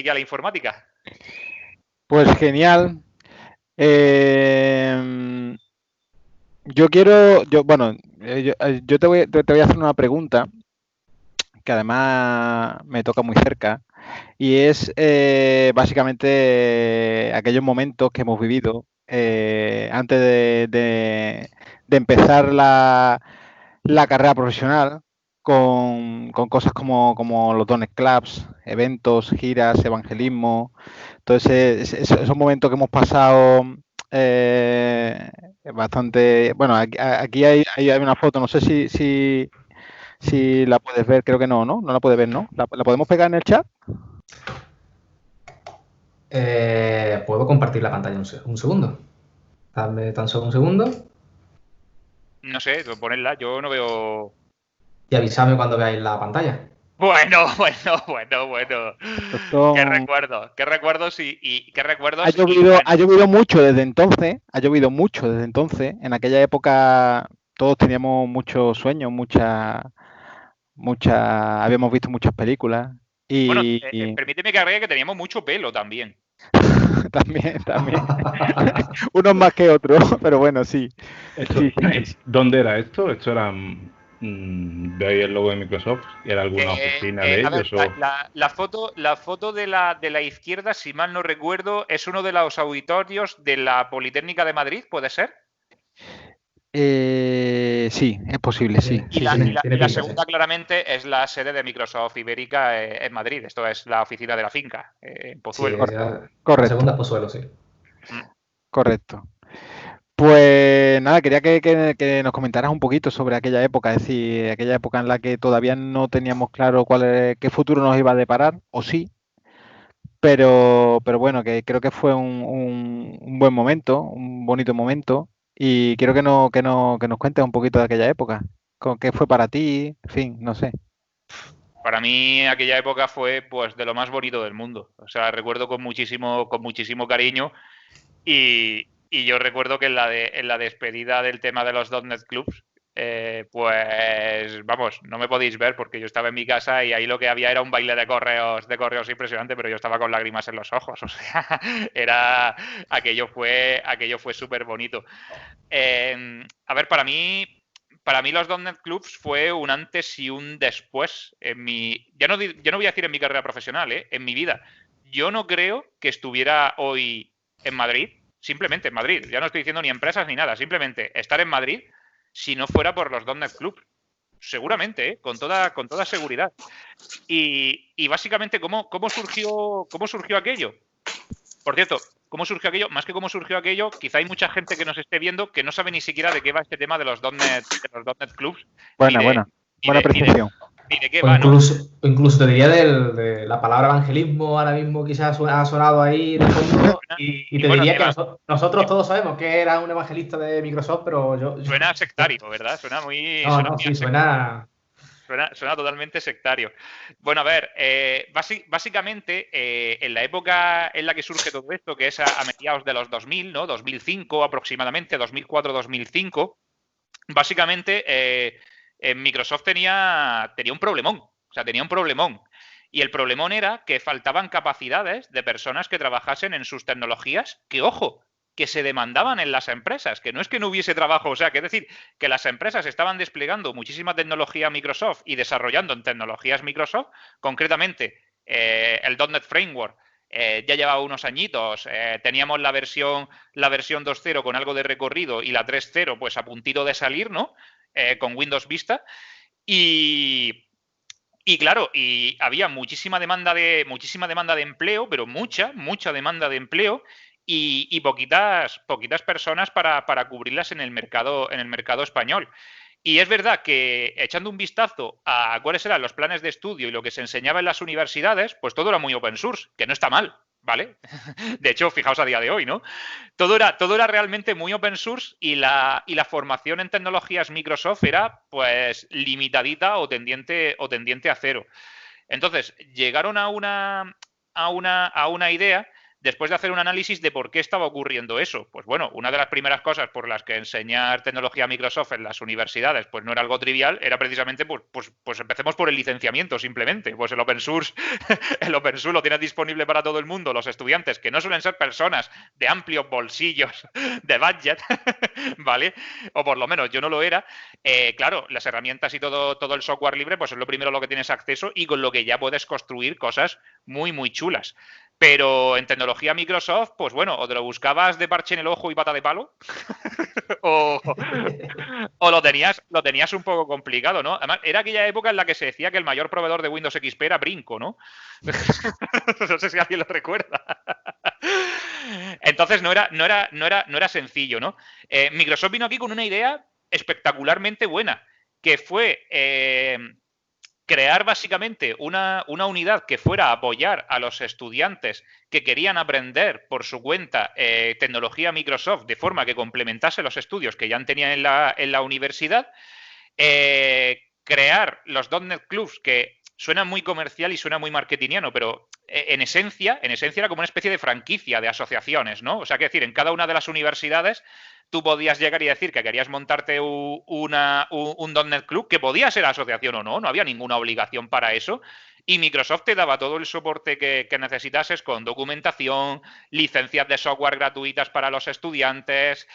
B: a la informática.
C: Pues genial. Yo te voy a hacer una pregunta que además me toca muy cerca. y es básicamente aquellos momentos que hemos vivido antes de empezar la carrera profesional con cosas como los Donut Clubs, eventos, giras, evangelismo. Entonces, esos momentos que hemos pasado bastante... Bueno, aquí hay una foto, no sé si la puedes ver, creo que no, ¿no? No la puedes ver, ¿no? ¿La podemos pegar en el chat?
A: ¿Puedo compartir la pantalla un segundo? Dame tan solo un segundo.
B: No sé, ponerla, yo no veo...
A: Y avísame cuando veáis la pantalla.
B: Bueno.
C: Son...
B: Qué recuerdos y qué recuerdos.
C: Ha llovido mucho desde entonces, En aquella época todos teníamos muchos sueños, habíamos visto muchas películas
B: Bueno,
C: y
B: permíteme que agregue que teníamos mucho pelo también.
C: también. Unos más que otros, pero bueno, sí. Sí.
E: ¿Dónde era esto? Esto era... ¿veis el logo de Microsoft? ¿Era alguna oficina de ellos?
B: Ver, la foto de la izquierda, si mal no recuerdo, es uno de los auditorios de la Politécnica de Madrid, ¿puede ser?
C: Sí, es posible, sí.
B: Y la segunda, claramente, es la sede de Microsoft Ibérica en Madrid. Esto es la oficina de la finca, en Pozuelo.
A: Sí,
C: correcto.
A: La segunda es Pozuelo, sí.
C: Correcto. Pues nada, quería que nos comentaras un poquito sobre aquella época, es decir, aquella época en la que todavía no teníamos claro qué futuro nos iba a deparar, o sí, pero bueno, que creo que fue un buen momento, un bonito momento, y quiero que nos cuentes un poquito de aquella época, con qué fue para ti, en fin, no sé.
B: Para mí aquella época fue pues de lo más bonito del mundo. O sea, recuerdo con muchísimo cariño y yo recuerdo que en la despedida del tema de los .NET Clubs, pues vamos, no me podéis ver porque yo estaba en mi casa y ahí lo que había era un baile de correos impresionante, pero yo estaba con lágrimas en los ojos. O sea, aquello fue súper bonito. A ver, para mí los .NET Clubs fue un antes y un después en mi... Ya no voy a decir en mi carrera profesional, en mi vida. Yo no creo que estuviera hoy en Madrid, simplemente en Madrid. Ya no estoy diciendo ni empresas ni nada, simplemente estar en Madrid si no fuera por los .NET Clubs. Seguramente, con toda seguridad. Y básicamente, ¿cómo surgió aquello? Por cierto, ¿cómo surgió aquello? Más que cómo surgió aquello, quizá hay mucha gente que nos esté viendo que no sabe ni siquiera de qué va este tema de los .NET Clubs.
C: Buena percepción.
B: Ni de qué va,
A: incluso te diría de la palabra evangelismo, ahora mismo quizás ha sonado ahí de fondo, y te diría que nosotros todos sabemos que era un evangelista de Microsoft, pero yo...
B: Suena sectario, ¿verdad? Suena muy... Suena totalmente sectario. Bueno, a ver, básicamente en la época en la que surge todo esto, que es a mediados de los 2000, ¿no? 2005 aproximadamente, 2004-2005, básicamente Microsoft tenía un problemón. O sea, tenía un problemón. Y el problemón era que faltaban capacidades de personas que trabajasen en sus tecnologías, que, ojo, que se demandaban en las empresas, que no es que no hubiese trabajo, o sea, que es decir, que las empresas estaban desplegando muchísima tecnología Microsoft y desarrollando en tecnologías Microsoft, concretamente el .NET Framework ya llevaba unos añitos, teníamos la versión 2.0 con algo de recorrido y la 3.0 pues a puntito de salir, ¿no? Con Windows Vista y claro, y había muchísima demanda de empleo, pero mucha demanda de empleo y poquitas personas para cubrirlas en el mercado español. Y es verdad que echando un vistazo a cuáles eran los planes de estudio y lo que se enseñaba en las universidades, pues todo era muy open source, que no está mal, ¿vale? De hecho, fijaos a día de hoy, ¿no? Todo era realmente muy open source y la formación en tecnologías Microsoft era pues limitadita o tendiente a cero. Entonces, llegaron a una idea después de hacer un análisis de por qué estaba ocurriendo eso. Pues bueno, una de las primeras cosas por las que enseñar tecnología Microsoft en las universidades pues no era algo trivial, era precisamente pues empecemos por el licenciamiento simplemente. Pues el open source lo tienes disponible para todo el mundo, los estudiantes, que no suelen ser personas de amplios bolsillos de budget, ¿vale? O por lo menos yo no lo era. Claro, las herramientas y todo el software libre, pues es lo primero a lo que tienes acceso y con lo que ya puedes construir cosas muy, muy chulas. Pero en tecnología Microsoft, pues bueno, o te lo buscabas de parche en el ojo y pata de palo, o lo tenías un poco complicado, ¿no? Además, era aquella época en la que se decía que el mayor proveedor de Windows XP era Brinco, ¿no? No sé si alguien lo recuerda. Entonces no era sencillo, ¿no? Microsoft vino aquí con una idea espectacularmente buena, que fue crear básicamente una unidad que fuera a apoyar a los estudiantes que querían aprender por su cuenta tecnología Microsoft de forma que complementase los estudios que ya tenían en la universidad, crear los .NET Clubs, que suena muy comercial y suena muy marketingiano, pero en esencia era como una especie de franquicia de asociaciones, ¿no? O sea, que decir, en cada una de las universidades tú podías llegar y decir que querías montarte un .NET Club, que podía ser asociación o no había ninguna obligación para eso, y Microsoft te daba todo el soporte que necesitases con documentación, licencias de software gratuitas para los estudiantes,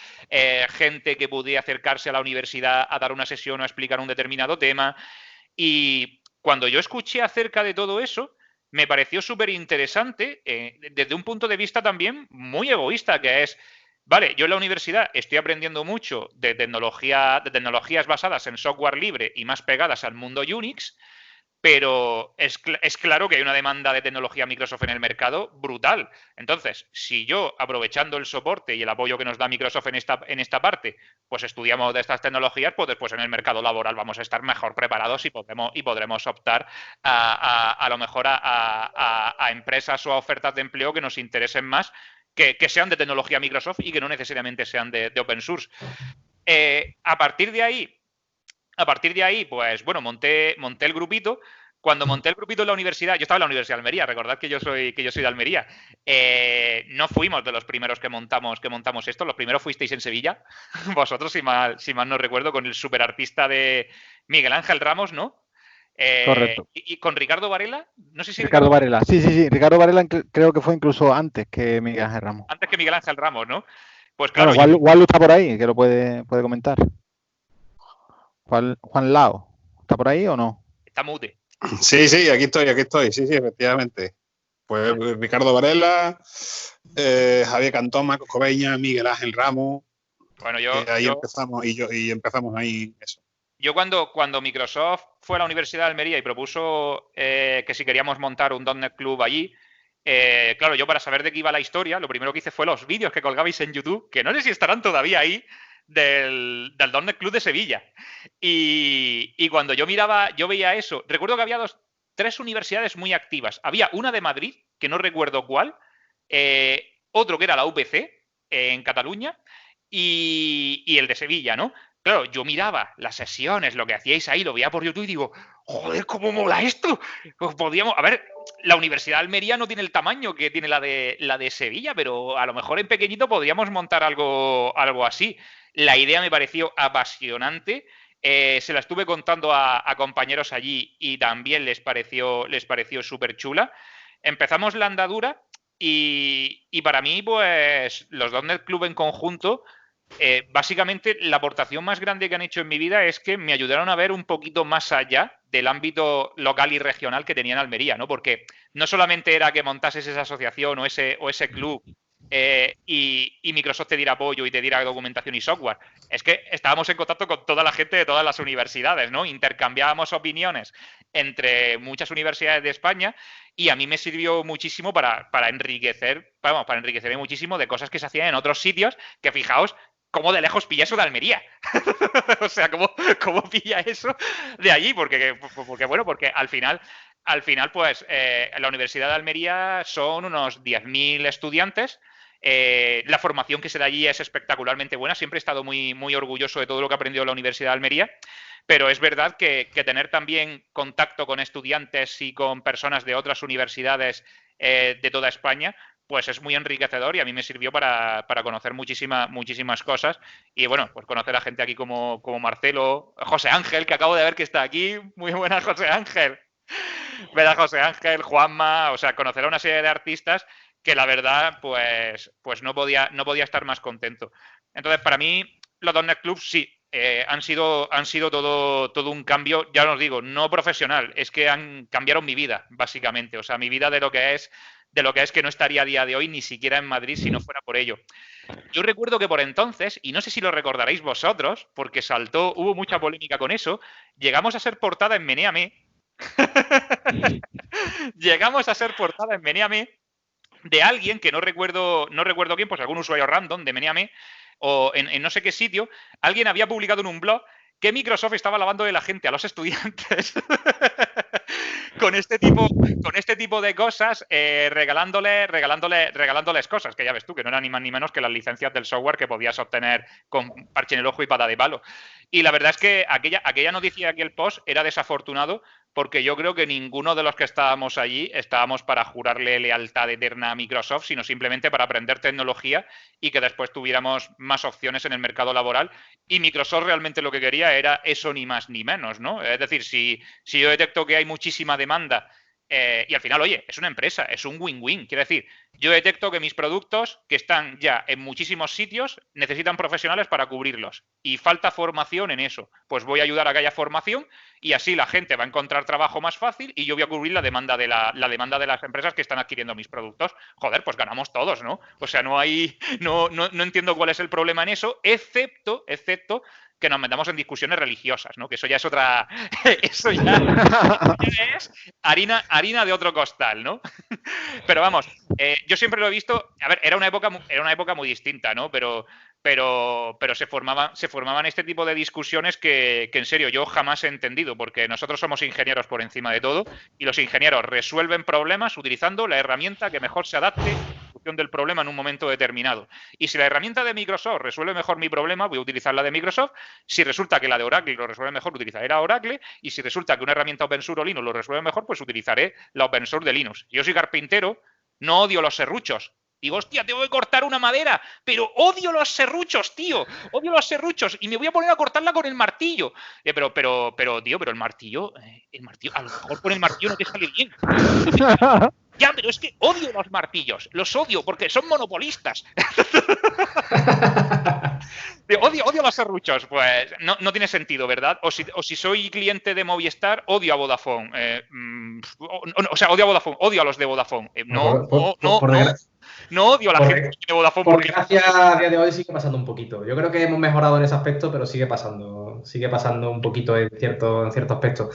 B: gente que pudiera acercarse a la universidad a dar una sesión o a explicar un determinado tema. Y cuando yo escuché acerca de todo eso, me pareció súper interesante desde un punto de vista también muy egoísta, que es, vale, yo en la universidad estoy aprendiendo mucho de tecnologías basadas en software libre y más pegadas al mundo Unix, pero es claro que hay una demanda de tecnología Microsoft en el mercado brutal. Entonces, si yo, aprovechando el soporte y el apoyo que nos da Microsoft en esta parte, pues estudiamos de estas tecnologías, pues después en el mercado laboral vamos a estar mejor preparados y podremos optar a lo mejor a empresas o a ofertas de empleo que nos interesen más, que sean de tecnología Microsoft y que no necesariamente sean de open source. A partir de ahí, pues bueno, monté el grupito. Cuando monté el grupito en la universidad, yo estaba en la Universidad de Almería, recordad que yo soy de Almería. No fuimos de los primeros que montamos esto, los primeros fuisteis en Sevilla, vosotros, si mal no recuerdo, con el superartista de Miguel Ángel Ramos, ¿no?
C: Correcto.
B: Y con Ricardo Varela, no sé si...
C: Ricardo Varela, sí. Ricardo Varela creo que fue incluso antes que Miguel Ángel Ramos.
B: Antes que Miguel Ángel Ramos, ¿no? Pues claro...
C: Bueno, Waldo está por ahí, que lo puede comentar. Juan Lao, ¿está por ahí o no?
B: Está mute.
F: Sí, aquí estoy, sí, efectivamente. Pues Ricardo Varela, Javier Cantón, Marcos Cobeña, Miguel Ángel Ramos.
B: Bueno,
F: empezamos ahí eso.
B: Yo cuando Microsoft fue a la Universidad de Almería y propuso que si queríamos montar un .NET Club allí, claro, yo para saber de qué iba la historia, lo primero que hice fue los vídeos que colgabais en YouTube, que no sé si estarán todavía ahí, del .NET Club de Sevilla. Y cuando yo veía eso, recuerdo que había tres universidades muy activas. Había una de Madrid, que no recuerdo cuál, otro que era la UPC, en Cataluña, y el de Sevilla, ¿no? Claro, yo miraba las sesiones, lo que hacíais ahí, lo veía por YouTube y digo, joder, ¿cómo mola esto? Pues a ver, la Universidad de Almería no tiene el tamaño que tiene la de Sevilla, pero a lo mejor en pequeñito podríamos montar algo así. La idea me pareció apasionante. Se la estuve contando a compañeros allí y también les pareció súper chula. Empezamos la andadura y para mí, pues, los .NET Club en conjunto, básicamente la aportación más grande que han hecho en mi vida es que me ayudaron a ver un poquito más allá del ámbito local y regional que tenía en Almería, ¿no? Porque no solamente era que montases esa asociación o ese club y Microsoft te diera apoyo y te diera documentación y software. Es que estábamos en contacto con toda la gente de todas las universidades, ¿no? Intercambiábamos opiniones entre muchas universidades de España y a mí me sirvió muchísimo para enriquecerme muchísimo de cosas que se hacían en otros sitios, que fijaos cómo de lejos pilla eso de Almería. O sea, ¿cómo pilla eso de allí? Porque al final, pues, la Universidad de Almería son unos 10.000 estudiantes. La formación que se da allí es espectacularmente buena. Siempre he estado muy, muy orgulloso de todo lo que he aprendido en la Universidad de Almería. Pero es verdad que tener también contacto con estudiantes y con personas de otras universidades de toda España, pues es muy enriquecedor y a mí me sirvió para conocer muchísimas cosas. Y bueno, pues conocer a gente aquí como Marcelo, José Ángel, que acabo de ver que está aquí. Muy buena, José Ángel. Ver a José Ángel, Juanma, o sea, conocer a una serie de artistas que la verdad, pues no podía estar más contento. Entonces, para mí, los .NET Clubs sí, han sido todo un cambio, ya os digo, no profesional, es que cambiaron mi vida, básicamente. O sea, mi vida de lo que es que no estaría a día de hoy ni siquiera en Madrid si no fuera por ello. Yo recuerdo que por entonces, y no sé si lo recordaréis vosotros, porque hubo mucha polémica con eso, llegamos a ser portada en Menéame. Llegamos a ser portada en Menéame de alguien que no recuerdo quién, pues algún usuario random de Menéame o en no sé qué sitio, alguien había publicado en un blog que Microsoft estaba lavando de la gente a los estudiantes con este tipo de cosas, regalándoles cosas, que ya ves tú, que no eran ni más ni menos que las licencias del software que podías obtener con parche en el ojo y pata de palo. Y la verdad es que aquella noticia, aquel post, era desafortunado, porque yo creo que ninguno de los que estábamos allí estábamos para jurarle lealtad eterna a Microsoft, sino simplemente para aprender tecnología y que después tuviéramos más opciones en el mercado laboral. Y Microsoft realmente lo que quería era eso ni más ni menos, ¿no? Es decir, si yo detecto que hay muchísima demanda y al final, oye, es una empresa, es un win-win. Quiero decir, yo detecto que mis productos, que están ya en muchísimos sitios, necesitan profesionales para cubrirlos y falta formación en eso. Pues voy a ayudar a que haya formación y así la gente va a encontrar trabajo más fácil y yo voy a cubrir la demanda de las empresas que están adquiriendo mis productos. Joder, pues ganamos todos, ¿no? O sea, no entiendo cuál es el problema en eso, excepto que nos metamos en discusiones religiosas, ¿no? Que eso ya es otra... eso ya es harina de otro costal, ¿no? Pero vamos, yo siempre lo he visto... A ver, era una época muy distinta, ¿no? Pero se formaban este tipo de discusiones que en serio yo jamás he entendido, porque nosotros somos ingenieros por encima de todo y los ingenieros resuelven problemas utilizando la herramienta que mejor se adapte del problema en un momento determinado. Y si la herramienta de Microsoft resuelve mejor mi problema, voy a utilizar la de Microsoft. Si resulta que la de Oracle lo resuelve mejor, utilizaré la Oracle. Y si resulta que una herramienta open source o Linux lo resuelve mejor, pues utilizaré la open source de Linux. Yo soy carpintero, no odio los serruchos. Digo, hostia, tengo que cortar una madera, pero odio los serruchos, tío. Odio los serruchos y me voy a poner a cortarla con el martillo. Tío, pero el martillo, a lo mejor con el martillo no te sale bien. Ya, pero es que odio los martillos. Los odio porque son monopolistas. Odio los serruchos. Pues no tiene sentido, ¿verdad? O si soy cliente de Movistar, odio a Vodafone. Odio a Vodafone. Odio a los de Vodafone. No odio a la gente de Vodafone.
A: Por desgracia, a día de hoy sigue pasando un poquito. Yo creo que hemos mejorado en ese aspecto, pero sigue pasando un poquito en cierto aspecto.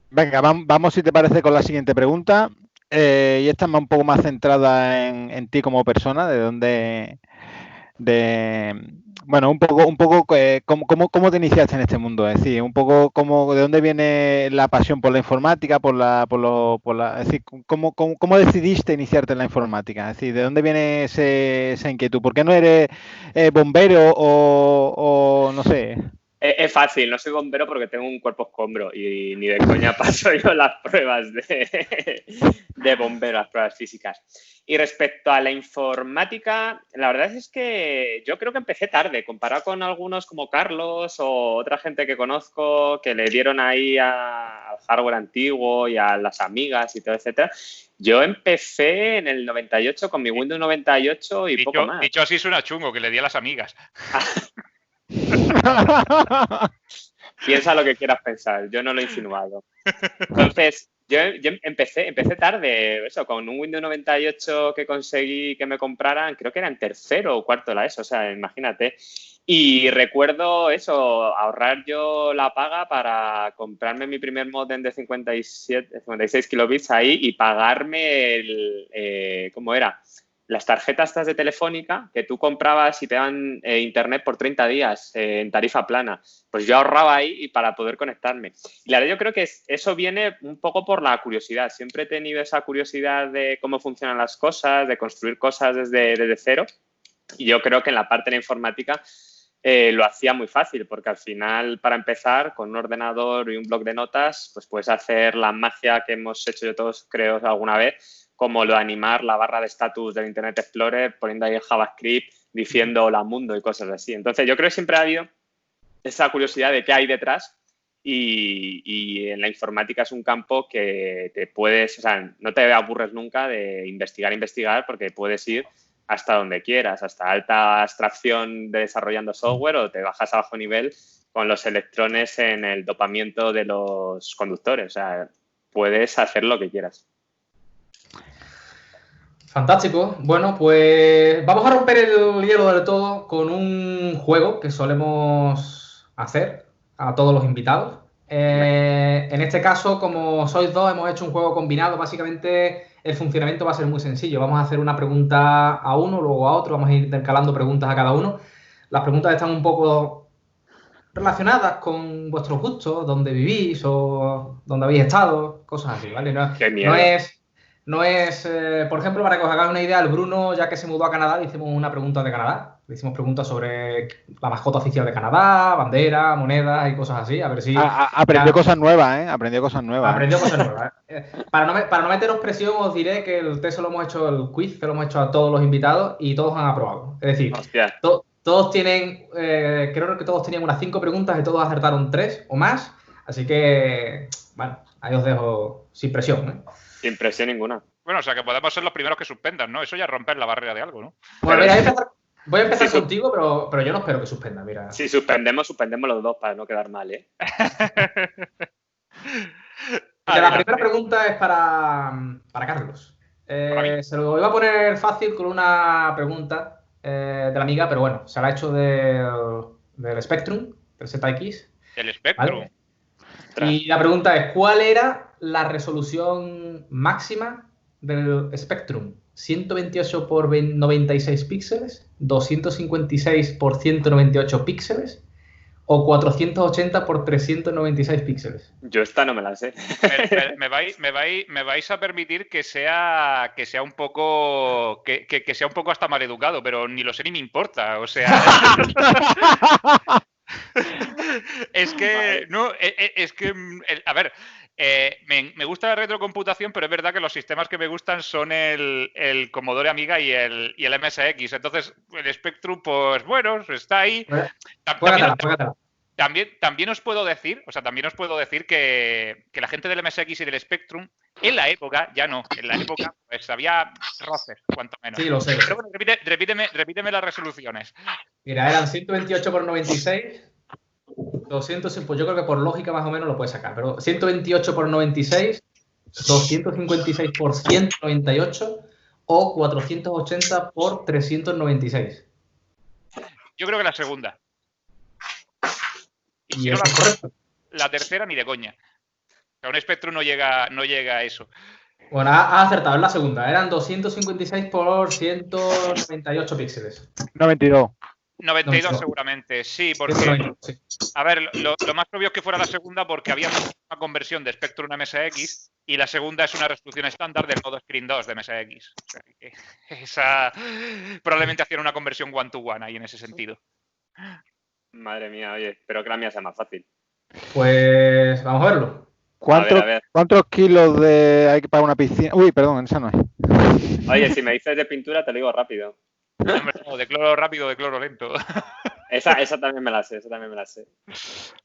C: Venga, vamos si te parece con la siguiente pregunta. Y esta es un poco más centrada en ti como persona, un poco cómo te iniciaste en este mundo, es decir, un poco de dónde viene la pasión por la informática, es decir, cómo decidiste iniciarte en la informática, es decir, de dónde viene esa inquietud, ¿por qué no eres bombero o no sé?
D: Es fácil, no soy bombero porque tengo un cuerpo escombro y ni de coña paso yo las pruebas de bombero, las pruebas físicas. Y respecto a la informática, la verdad es que yo creo que empecé tarde, comparado con algunos como Carlos o otra gente que conozco que le dieron ahí al hardware antiguo y a las amigas y todo, etcétera. Yo empecé en el 98 con mi Windows 98 y poco más.
B: Dicho así suena chungo, que le di a las amigas.
D: Piensa lo que quieras pensar, yo no lo he insinuado. Entonces, yo empecé tarde, eso, con un Windows 98 que conseguí que me compraran, creo que era en tercero o cuarto de la ESO, o sea, imagínate. Y recuerdo eso, ahorrar yo la paga para comprarme mi primer modem de 56 kilobits ahí y pagarme ¿cómo era? Las tarjetas estas de Telefónica que tú comprabas y te daban internet por 30 días en tarifa plana. Pues yo ahorraba ahí para poder conectarme. Y la verdad yo creo que eso viene un poco por la curiosidad. Siempre he tenido esa curiosidad de cómo funcionan las cosas, de construir cosas desde cero. Y yo creo que en la parte de la informática lo hacía muy fácil porque al final, para empezar, con un ordenador y un bloc de notas, pues puedes hacer la magia que hemos hecho yo todos, creo, alguna vez, como lo de animar la barra de estatus del Internet Explorer, poniendo ahí el JavaScript, diciendo hola mundo y cosas así. Entonces, yo creo que siempre ha habido esa curiosidad de qué hay detrás y en la informática es un campo que te puedes, o sea, no te aburres nunca de investigar porque puedes ir hasta donde quieras, hasta alta abstracción de desarrollando software o te bajas a bajo nivel con los electrones en el dopamiento de los conductores. O sea, puedes hacer lo que quieras.
A: Fantástico. Bueno, pues vamos a romper el hielo del todo con un juego que solemos hacer a todos los invitados. En este caso, como sois dos, hemos hecho un juego combinado. Básicamente, el funcionamiento va a ser muy sencillo. Vamos a hacer una pregunta a uno, luego a otro. Vamos a ir intercalando preguntas a cada uno. Las preguntas están un poco relacionadas con vuestros gustos, dónde vivís o dónde habéis estado, cosas así, ¿vale? No es, por ejemplo, para que os hagáis una idea, el Bruno, ya que se mudó a Canadá, le hicimos una pregunta de Canadá. Le hicimos preguntas sobre la mascota oficial de Canadá, bandera, monedas y cosas así. A ver si...
C: Aprendió cosas nuevas, ¿eh? Aprendió cosas nuevas.
A: Para no meteros presión, os diré que el test lo hemos hecho, el quiz, que lo hemos hecho a todos los invitados y todos han aprobado. Es decir, todos tienen, creo que todos tenían unas 5 preguntas y todos acertaron 3 o más. Así que, bueno, ahí os dejo sin presión, ¿eh?
D: Sin presión ninguna.
B: Bueno, o sea que podemos ser los primeros que suspendan, ¿no? Eso ya es romper la barrera de algo, ¿no?
A: Bueno, mira, voy a empezar contigo, pero yo no espero que suspenda, mira.
D: Si suspendemos los dos para no quedar mal, ¿eh?
A: La primera pregunta es para Carlos. Se lo iba a poner fácil con una pregunta de la amiga, pero bueno, se la ha hecho del Spectrum, del ZX.
B: ¿Del Spectrum?
A: ¿Vale? Y la pregunta es, ¿cuál era la resolución máxima del Spectrum? ¿128 por 96 píxeles? ¿256 por 198 píxeles? ¿O 480 por 396 píxeles?
D: Yo esta no me la sé.
B: Me vais a permitir que sea un poco que sea un poco hasta maleducado, pero ni lo sé ni me importa. O sea, es que a ver, me gusta la retrocomputación, pero es verdad que los sistemas que me gustan son el Commodore Amiga y el MSX. Entonces, el Spectrum, pues bueno, está ahí. También os puedo decir, que la gente del MSX y del Spectrum, en la época, ya no, en la época, pues había roces, cuanto menos.
A: Sí, lo sé.
B: Pero bueno, repíteme las resoluciones.
A: Mira, eran 128 por 96, 200, pues yo creo que por lógica más o menos lo puedes sacar, pero 128 por 96, 256 por 198 o 480 por 396.
B: Yo creo que la segunda. Y si
A: no,
B: la tercera ni de coña. O sea, un Spectrum no llega a eso.
A: Bueno, has acertado, es la segunda. Eran 256 por 198 píxeles.
C: 92.
B: 92 seguramente, sí, porque... A ver, lo más obvio es que fuera la segunda porque había una conversión de Spectrum a MSX y la segunda es una resolución estándar del modo Screen 2 de MSX. O sea, que esa probablemente hacían una conversión one-to-one ahí en ese sentido.
D: Madre mía, oye, espero que la mía sea más fácil.
A: Pues vamos a verlo.
C: ¿Cuántos kilos hay para una piscina? Uy, perdón, esa no es.
D: Oye, si me dices de pintura, te lo digo rápido.
B: No, de cloro rápido, de cloro lento.
D: Esa también me la sé,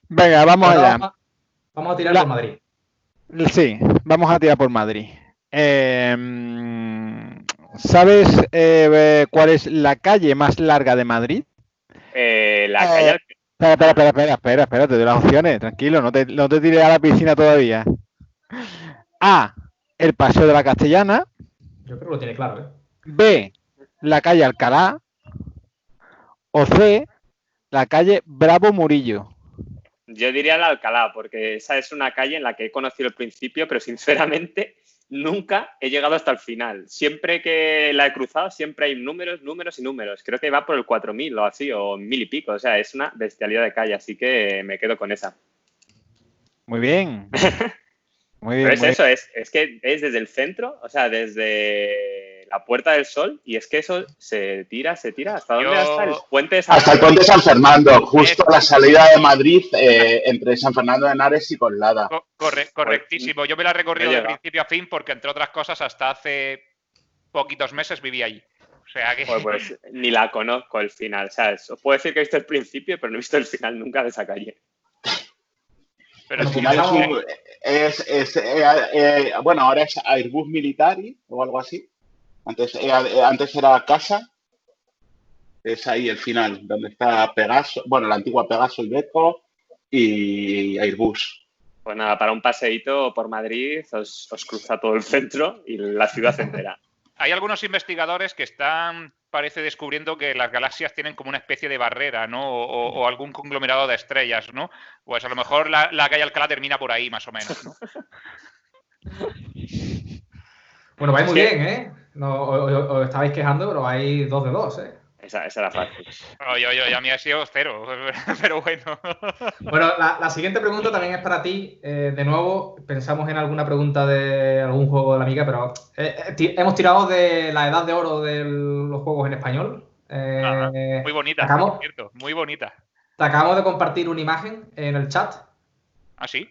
C: Venga, vamos allá.
A: Vamos a tirar por Madrid.
C: Sí, vamos a tirar por Madrid. ¿Sabes cuál es la calle más larga de Madrid?
D: La calle...
C: Espera, te doy las opciones, tranquilo, no te tires a la piscina todavía. A, el Paseo de la Castellana.
A: Yo creo que lo tiene claro, ¿eh?
C: B, la calle Alcalá. O C, la calle Bravo Murillo.
D: Yo diría la Alcalá, porque esa es una calle en la que he conocido el principio, pero sinceramente nunca he llegado hasta el final. Siempre que la he cruzado, siempre hay números y números. Creo que va por el 4000 o así, o 1000 y pico. O sea, es una bestialidad de calle, así que me quedo con esa.
C: Muy bien. Muy bien.
D: Pero es eso, es que es desde el centro, o sea, desde la Puerta del Sol, y es que eso se tira, ¿hasta dónde? Hasta el puente de
G: Hasta el puente de San Fernando, justo a la salida de Madrid, entre San Fernando de Henares y Coslada.
B: Correctísimo. Yo me la he recorrido de principio a fin porque, entre otras cosas, hasta hace poquitos meses viví allí. O sea que...
D: Pues ni la conozco el final, ¿sabes? Os puedo decir que he visto el principio, pero no he visto el final nunca de esa calle.
G: Pero el final bueno, ahora es Airbus Militari o algo así. Antes era Casa. Es ahí el final, donde está Pegaso, bueno, la antigua Pegaso y Beco y Airbus.
D: Pues nada, para un paseíto por Madrid os cruza todo el centro y la ciudad entera.
B: Hay algunos investigadores que están, parece, descubriendo que las galaxias tienen como una especie de barrera, ¿no? O algún conglomerado de estrellas, ¿no? Pues a lo mejor la calle Alcalá termina por ahí, más o menos, ¿no?
A: Bueno, vais muy bien, ¿eh? No, os estabais quejando, pero hay 2 de 2, ¿eh?
D: Esa era fácil.
B: A mí ha sido 0, pero bueno.
A: Bueno, la siguiente pregunta también es para ti. De nuevo, pensamos en alguna pregunta de algún juego de la Amiga, pero hemos tirado de la edad de oro de los juegos en español.
B: Muy bonita, por cierto, muy bonita.
A: Te acabamos de compartir una imagen en el chat.
B: ¿Ah, sí?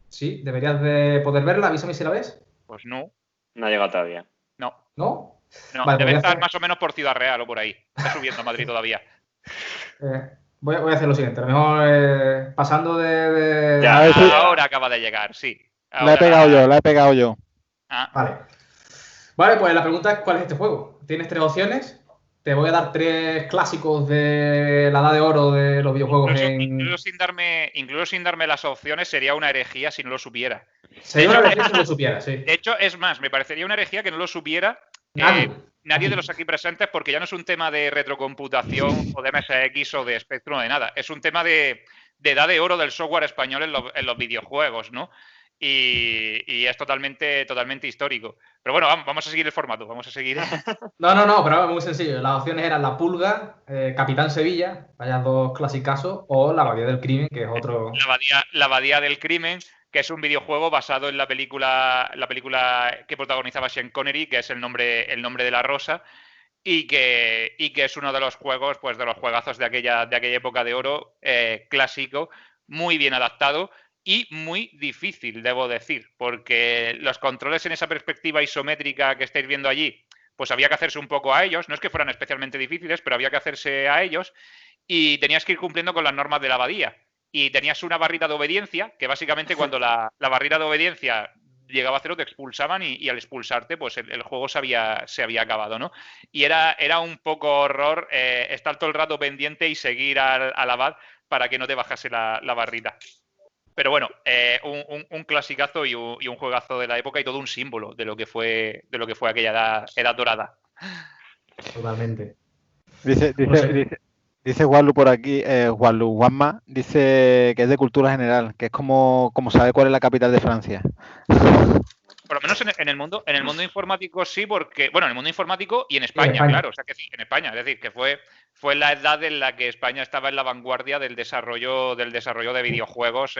A: Sí, deberías de poder verla. Avísame si la ves.
B: Pues no.
D: No ha llegado todavía.
B: No.
A: ¿No?
B: No, vale, debe estar más o menos por Ciudad Real o por ahí. Está subiendo a Madrid todavía.
A: Voy a hacer lo siguiente. A lo mejor pasando de...
B: Ya, ahora acaba de llegar, sí. Ahora...
C: La he pegado yo.
A: Ah. Vale, pues la pregunta es ¿cuál es este juego? Tienes 3 opciones. Te voy a dar 3 clásicos de la edad de oro de los videojuegos.
B: Incluso sin darme las opciones sería una herejía si no lo supiera.
A: Sería una herejía si no lo supiera, sí.
B: De hecho, es más, me parecería una herejía que no lo supiera nadie de los aquí presentes, porque ya no es un tema de retrocomputación o de MSX o de Spectrum o de nada. Es un tema de edad de oro del software español en los videojuegos, ¿no? Y es totalmente histórico. Pero bueno, vamos a seguir el formato, vamos a seguir.
A: No, pero muy sencillo. Las opciones eran La Pulga, Capitán Sevilla, vaya 2 clasicazos, o La Abadía del Crimen, que es otro...
B: La Abadía del Crimen, que es un videojuego basado en la película que protagonizaba Sean Connery, que es el nombre de la rosa, y que es uno de los juegos, pues de los juegazos de aquella época de oro, clásico, muy bien adaptado y muy difícil, debo decir, porque los controles en esa perspectiva isométrica que estáis viendo allí, pues había que hacerse un poco a ellos, no es que fueran especialmente difíciles, pero había que hacerse a ellos, y tenías que ir cumpliendo con las normas de la abadía. Y tenías una barrita de obediencia, que básicamente cuando la barrera de obediencia llegaba a 0 te expulsaban y al expulsarte pues el juego se había acabado, ¿no? Y era un poco horror estar todo el rato pendiente y seguir al abad para que no te bajase la barrita. Pero bueno, un clasicazo y un juegazo de la época y todo un símbolo de lo que fue aquella edad dorada.
A: Totalmente.
C: Dice Juanlu por aquí, Juanma, dice que es de cultura general, que es como saber cuál es la capital de Francia.
B: Por lo menos en el mundo informático sí, porque, bueno, en el mundo informático y en España, claro, o sea que sí, en España, es decir, que fue la edad en la que España estaba en la vanguardia del desarrollo de videojuegos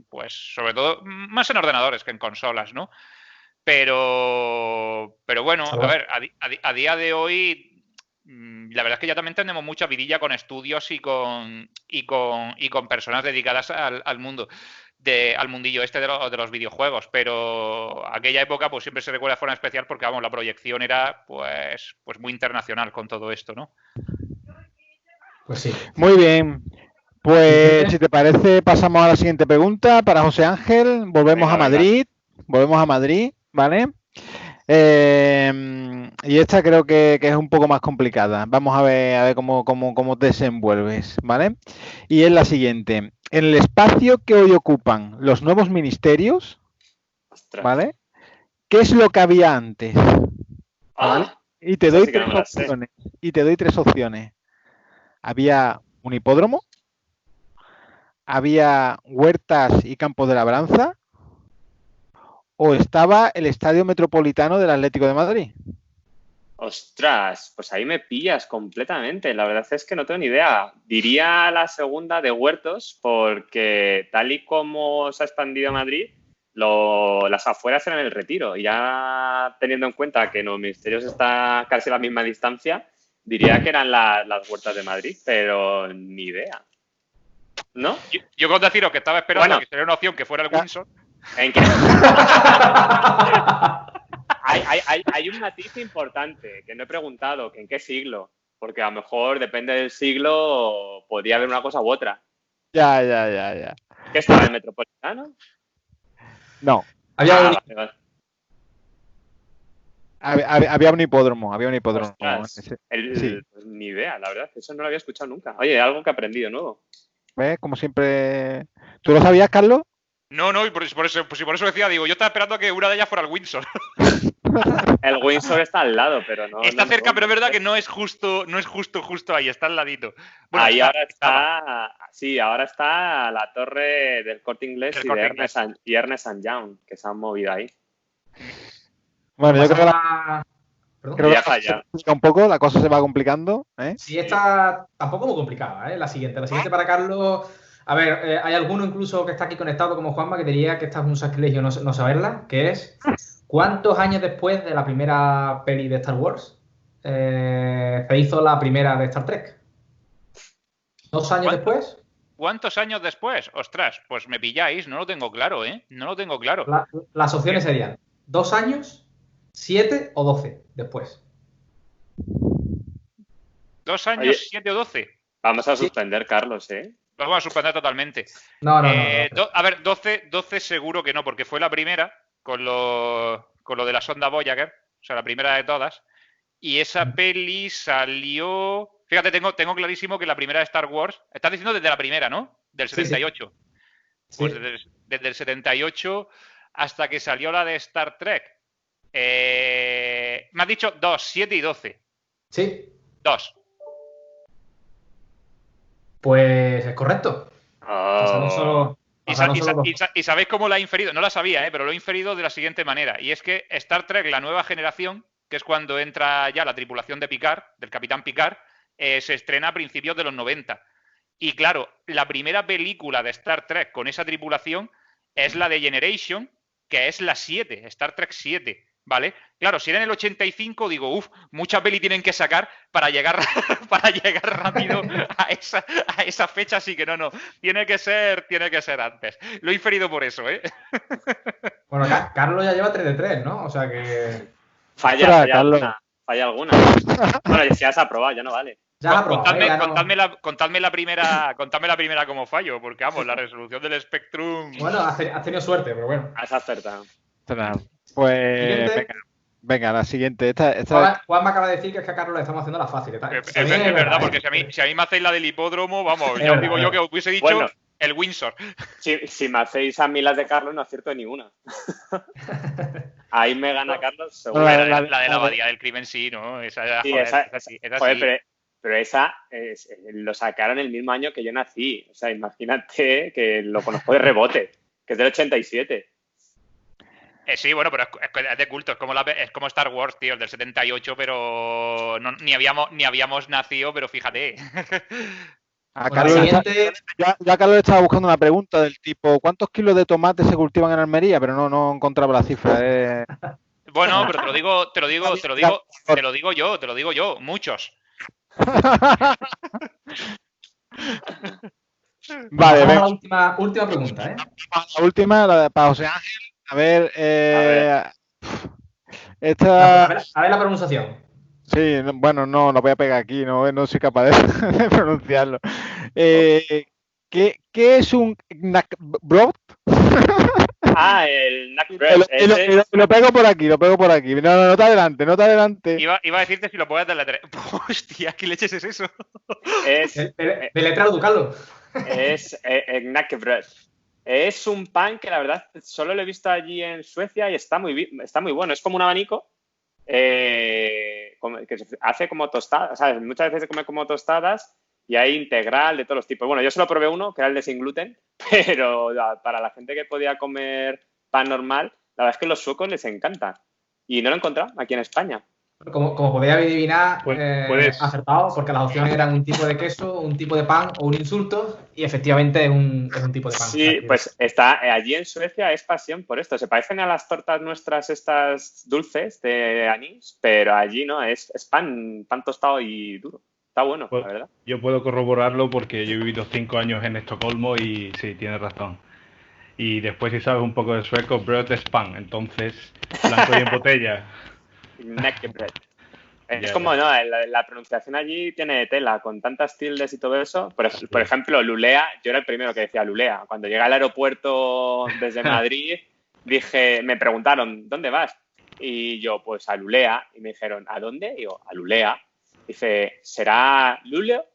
B: pues sobre todo, más en ordenadores que en consolas, ¿no? Pero bueno, a ver, a día de hoy la verdad es que ya también tenemos mucha vidilla con estudios y con personas dedicadas al mundo, al mundillo este de los videojuegos, pero aquella época pues siempre se recuerda de forma especial porque, vamos, la proyección era pues muy internacional con todo esto, ¿no?
A: Pues sí.
C: Muy bien. Pues si te parece pasamos a la siguiente pregunta para José Ángel. Volvemos a Madrid, ¿vale? Y esta creo que es un poco más complicada. Vamos a ver cómo te desenvuelves, ¿vale? Y es la siguiente. En el espacio que hoy ocupan los nuevos ministerios, ¿vale? ¿Qué es lo que había antes? ¿Vale? Y te doy 3 opciones. Había un hipódromo, había huertas y campos de labranza, o estaba el Estadio Metropolitano del Atlético de Madrid.
D: Ostras, pues ahí me pillas completamente. La verdad es que no tengo ni idea. Diría la segunda de huertos, porque tal y como se ha expandido Madrid, Las afueras eran el Retiro. Y ya teniendo en cuenta que los ministerios está casi a la misma distancia, diría que eran las huertas de Madrid, pero ni idea. ¿No?
B: Yo con deciros que estaba esperando que sería una opción que fuera el Windsor.
D: ¿En qué? Hay un matiz importante que no he preguntado, que en qué siglo. Porque a lo mejor, depende del siglo, podría haber una cosa u otra.
C: Ya.
D: ¿Qué estaba, el Metropolitano?
C: No.
D: Vale.
C: Había un hipódromo.
D: Ostras,
C: Sí.
D: Pues ni idea, la verdad. Eso no lo había escuchado nunca. Oye, algo que he aprendido nuevo.
C: ¿Ves? Como siempre. ¿Tú lo sabías, Carlos?
B: No, y por eso decía, digo, yo estaba esperando que una de ellas fuera el Windsor.
D: El Windsor está al lado, pero no.
B: Está cerca, pero es verdad que no es justo ahí, está al ladito. Bueno,
D: ahí ahora está. Sí, ahora está la torre del Corte Inglés y Ernest & Young, que se han movido ahí.
C: Bueno, yo creo
D: que ya falla.
C: Un poco, la cosa se va complicando.
A: Sí, esta tampoco muy complicada, La siguiente para Carlos. A ver, hay alguno incluso que está aquí conectado como Juanma que diría que esta es un sacrilegio no saberla, que es ¿cuántos años después de la primera peli de Star Wars se hizo la primera de Star Trek? ¿2 años después?
B: ¿Cuántos años después? Ostras, pues me pilláis, no lo tengo claro, No lo tengo claro.
A: Las opciones serían 2 años, 7 o 12 después.
B: 2 años, 7 o 12.
D: Vamos a suspender, Carlos,
B: Lo vamos a suspender totalmente.
A: No.
B: A ver, 12 seguro que no, porque fue la primera con lo de la sonda Voyager, o sea, la primera de todas. Y esa peli salió... Fíjate, tengo clarísimo que la primera de Star Wars... Estás diciendo desde la primera, ¿no? Del 78. Sí. Pues desde el 78 hasta que salió la de Star Trek. Me has dicho 2, 7 y 12.
A: Sí.
B: 2.
A: Pues es correcto.
B: ¿Y sabéis cómo la he inferido? No la sabía, pero lo he inferido de la siguiente manera. Y es que Star Trek, la nueva generación, que es cuando entra ya la tripulación de Picard, del Capitán Picard, se estrena a principios de los 90. Y claro, la primera película de Star Trek con esa tripulación es la de Generation, que es la 7, Star Trek 7. ¿Vale? Claro, si era en el 85, digo, mucha peli tienen que sacar para llegar rápido a esa fecha, así que no. Tiene que ser antes. Lo he inferido por eso,
A: Bueno, Carlos ya lleva 3 de 3, ¿no? O sea que...
D: Falla alguna. Bueno, si has aprobado, ya no vale.
B: Contadme la primera como fallo, porque vamos, la resolución del Spectrum...
A: Bueno, has tenido suerte, pero bueno.
D: Has acertado.
C: Pues venga, la siguiente.
A: Juan me acaba de decir que es que a Carlos le estamos haciendo la fácil.
B: Es verdad, porque si a mí me hacéis la del hipódromo, vamos, ya os digo yo que os hubiese dicho el Windsor.
D: Si me hacéis a mí las de Carlos, no acierto ni una. Ahí me gana Carlos, seguro.
B: La de la abadía del crimen, sí, ¿no? Esa así.
D: Pero esa lo sacaron el mismo año que yo nací. O sea, imagínate que lo conozco de rebote, que es del 87.
B: Sí, bueno, pero es de culto, es como Star Wars, tío, del 78, pero ni habíamos nacido, pero fíjate.
C: A Carlos ya Carlos estaba buscando una pregunta del tipo, ¿cuántos kilos de tomate se cultivan en Almería? Pero no encontraba la cifra.
B: Bueno, pero te lo digo yo, muchos.
A: Vale, la última pregunta,
C: La última, para José Ángel. A ver,
A: esta... a ver la pronunciación.
C: Sí, bueno, no voy a pegar aquí, no soy capaz de pronunciarlo. ¿Qué es un knackbrot?
D: El knackbrot.
C: Lo pego por aquí. No te adelante.
B: Iba a decirte si lo puedes deletrear. Hostia, ¿qué leches es eso?
A: Deletrealo, Carlos.
D: Es knackbrot. Es un pan que la verdad solo lo he visto allí en Suecia y está muy bueno. Es como un abanico que se hace como tostadas. ¿Sabes? Muchas veces se come como tostadas y hay integral de todos los tipos. Bueno, yo solo probé uno, que era el de sin gluten, pero para la gente que podía comer pan normal, la verdad es que los suecos les encanta. Y no lo he encontrado aquí en España.
A: Como podéis adivinar,
E: Puedes.
A: acertado, porque las opciones eran un tipo de queso, un tipo de pan o un insulto, y efectivamente es un tipo de pan.
D: Sí, pues está allí en Suecia es pasión por esto. Se parecen a las tortas nuestras estas dulces de anís, pero allí no, es pan tostado y duro. Está bueno, la verdad.
E: Yo puedo corroborarlo porque yo he vivido 5 años en Estocolmo y sí, tienes razón. Y después, si sabes un poco de sueco, bröd es pan, entonces blanco y en botella.
D: Knäckebröd. Es como, no, la pronunciación allí tiene tela, con tantas tildes y todo eso. Por ejemplo, Lulea, yo era el primero que decía Lulea. Cuando llegué al aeropuerto desde Madrid, me preguntaron, ¿dónde vas? Y yo, pues a Lulea. Y me dijeron, ¿a dónde? Y yo, a Lulea. Dice, ¿será Luleo?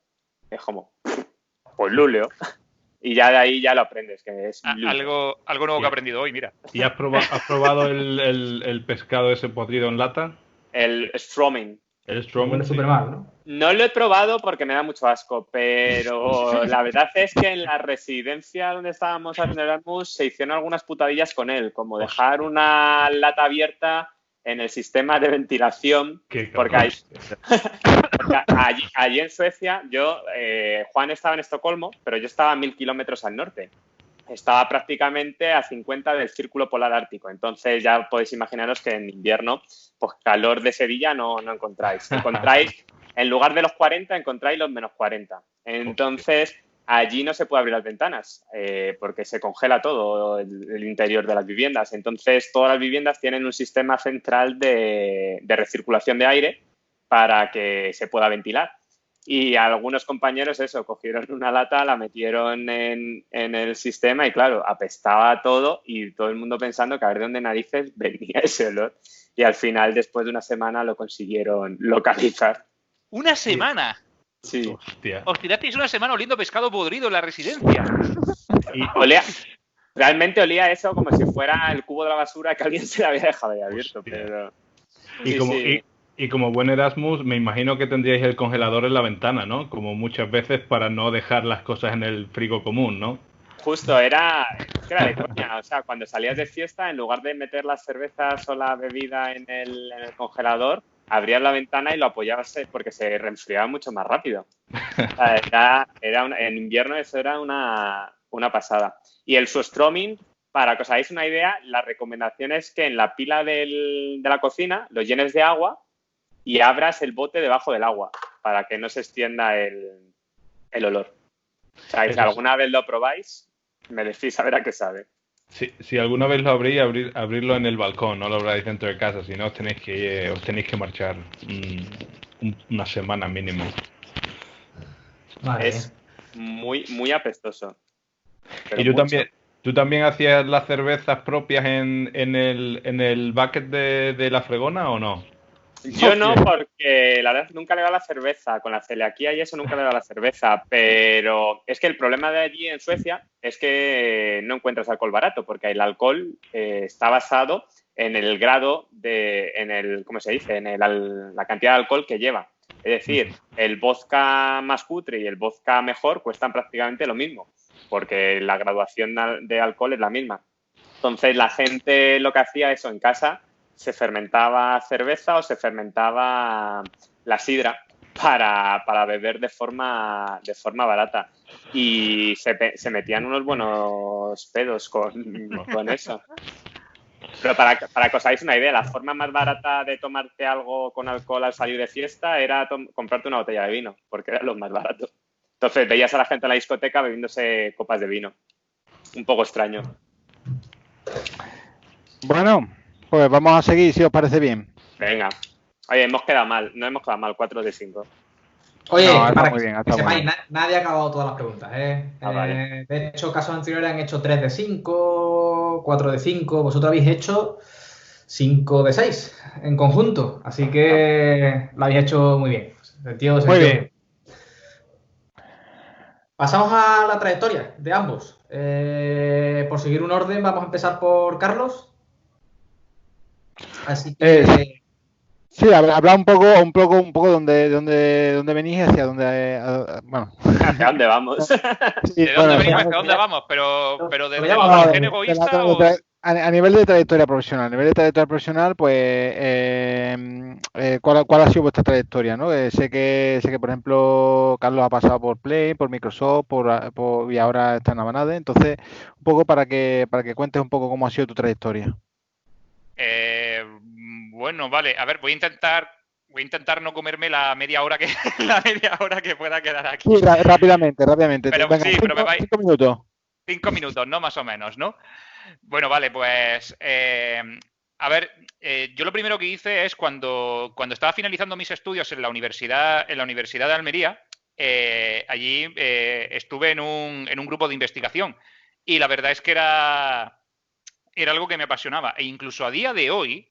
D: Y es como, pues Luleo. Y ya de ahí ya lo aprendes, que es
B: algo nuevo que he aprendido hoy, mira.
E: ¿Y has probado el pescado ese podrido en lata?
D: El Stroming.
E: El Stroming.
A: Huele súper mal, ¿no?
D: No lo he probado porque me da mucho asco, pero la verdad es que en la residencia donde estábamos haciendo Erasmus se hicieron algunas putadillas con él, como dejar una lata abierta en el sistema de ventilación, porque allí en Suecia, Juan estaba en Estocolmo, pero yo estaba a 1000 kilómetros al norte. Estaba prácticamente a 50 del círculo polar ártico. Entonces ya podéis imaginaros que en invierno, pues calor de Sevilla no encontráis. En lugar de los 40, encontráis los menos 40. Entonces, allí no se puede abrir las ventanas porque se congela todo el interior de las viviendas. Entonces, todas las viviendas tienen un sistema central de recirculación de aire para que se pueda ventilar. Y algunos compañeros, cogieron una lata, la metieron en el sistema y, claro, apestaba todo y todo el mundo pensando que a ver de dónde narices venía ese olor. Y al final, después de una semana, lo consiguieron localizar.
B: ¿Una semana?
D: Sí.
E: Hostia.
B: Os tirasteis una semana oliendo pescado podrido en la residencia.
D: Y realmente olía eso como si fuera el cubo de la basura que alguien se le había dejado ahí abierto. Pero...
E: Y como buen Erasmus, me imagino que tendríais el congelador en la ventana, ¿no? Como muchas veces para no dejar las cosas en el frigo común, ¿no?
D: Justo, era de coña. O sea, cuando salías de fiesta, en lugar de meter las cervezas o la bebida en el congelador, abrías la ventana y lo apoyabas porque se reenfriaba mucho más rápido. O sea, en invierno eso era una pasada. Y el Surströmming, para que os hagáis una idea, la recomendación es que en la pila de la cocina lo llenes de agua y abras el bote debajo del agua para que no se extienda el olor. O sea, si alguna vez lo probáis, me decís a ver a qué sabe.
E: Si alguna vez lo abrís, abrirlo en el balcón, no lo abráis dentro de casa, si no os tenéis que marchar una semana mínimo.
A: Vale.
D: Es muy, muy apestoso.
E: ¿Y tú también hacías las cervezas propias en el bucket de la fregona o no?
D: Yo no, porque la verdad nunca le da la cerveza. Con la celiaquía y eso nunca le da la cerveza. Pero es que el problema de allí en Suecia es que no encuentras alcohol barato, porque el alcohol está basado en el grado ¿cómo se dice? La cantidad de alcohol que lleva. Es decir, el vodka más cutre y el vodka mejor cuestan prácticamente lo mismo, porque la graduación de alcohol es la misma. Entonces la gente lo que hacía eso en casa, se fermentaba cerveza o se fermentaba la sidra para beber de forma barata. Y se metían unos buenos pedos con eso. Pero para que os hagáis una idea, la forma más barata de tomarte algo con alcohol al salir de fiesta era comprarte una botella de vino, porque era lo más barato. Entonces veías a la gente en la discoteca bebiéndose copas de vino. Un poco extraño.
C: Bueno, pues vamos a seguir, si os parece bien.
D: Venga. Oye, no hemos quedado mal, 4 de 5.
A: Oye,
C: No,
A: para
C: muy
A: que
C: bien,
A: sepáis, nadie ha acabado todas las preguntas, ¿eh?
D: Vale.
A: De hecho, casos anteriores han hecho 3 de 5, 4 de 5. Vosotros habéis hecho 5 de 6 en conjunto. Así que lo habéis hecho muy bien.
C: Muy bien.
A: Pasamos a la trayectoria de ambos. Por seguir un orden, vamos a empezar por Carlos. Así que...
C: sí, habla un poco dónde venís, hacia dónde... bueno.
D: ¿Hacia dónde vamos?
C: Sí,
B: ¿De dónde venimos? ¿Hacia dónde vamos? ¿Pero desde la origen egoísta o...?
C: A nivel de trayectoria profesional, pues, ¿cuál ha sido vuestra trayectoria, ¿no? Sé que, por ejemplo, Carlos ha pasado por Play, por Microsoft, y ahora está en Avanade. Entonces, un poco para que cuentes un poco cómo ha sido tu trayectoria.
B: Bueno, vale. A ver, voy a intentar no comerme la media hora que pueda quedar aquí.
C: Sí, rápidamente.
B: Pero
C: Venga,
B: sí, pero me vais
C: 5 minutos.
B: 5 minutos, ¿no? Más o menos, ¿no? Bueno, vale, pues a ver, yo lo primero que hice es cuando estaba finalizando mis estudios en la Universidad de Almería, allí estuve en un grupo de investigación y la verdad es que era algo que me apasionaba. E incluso a día de hoy,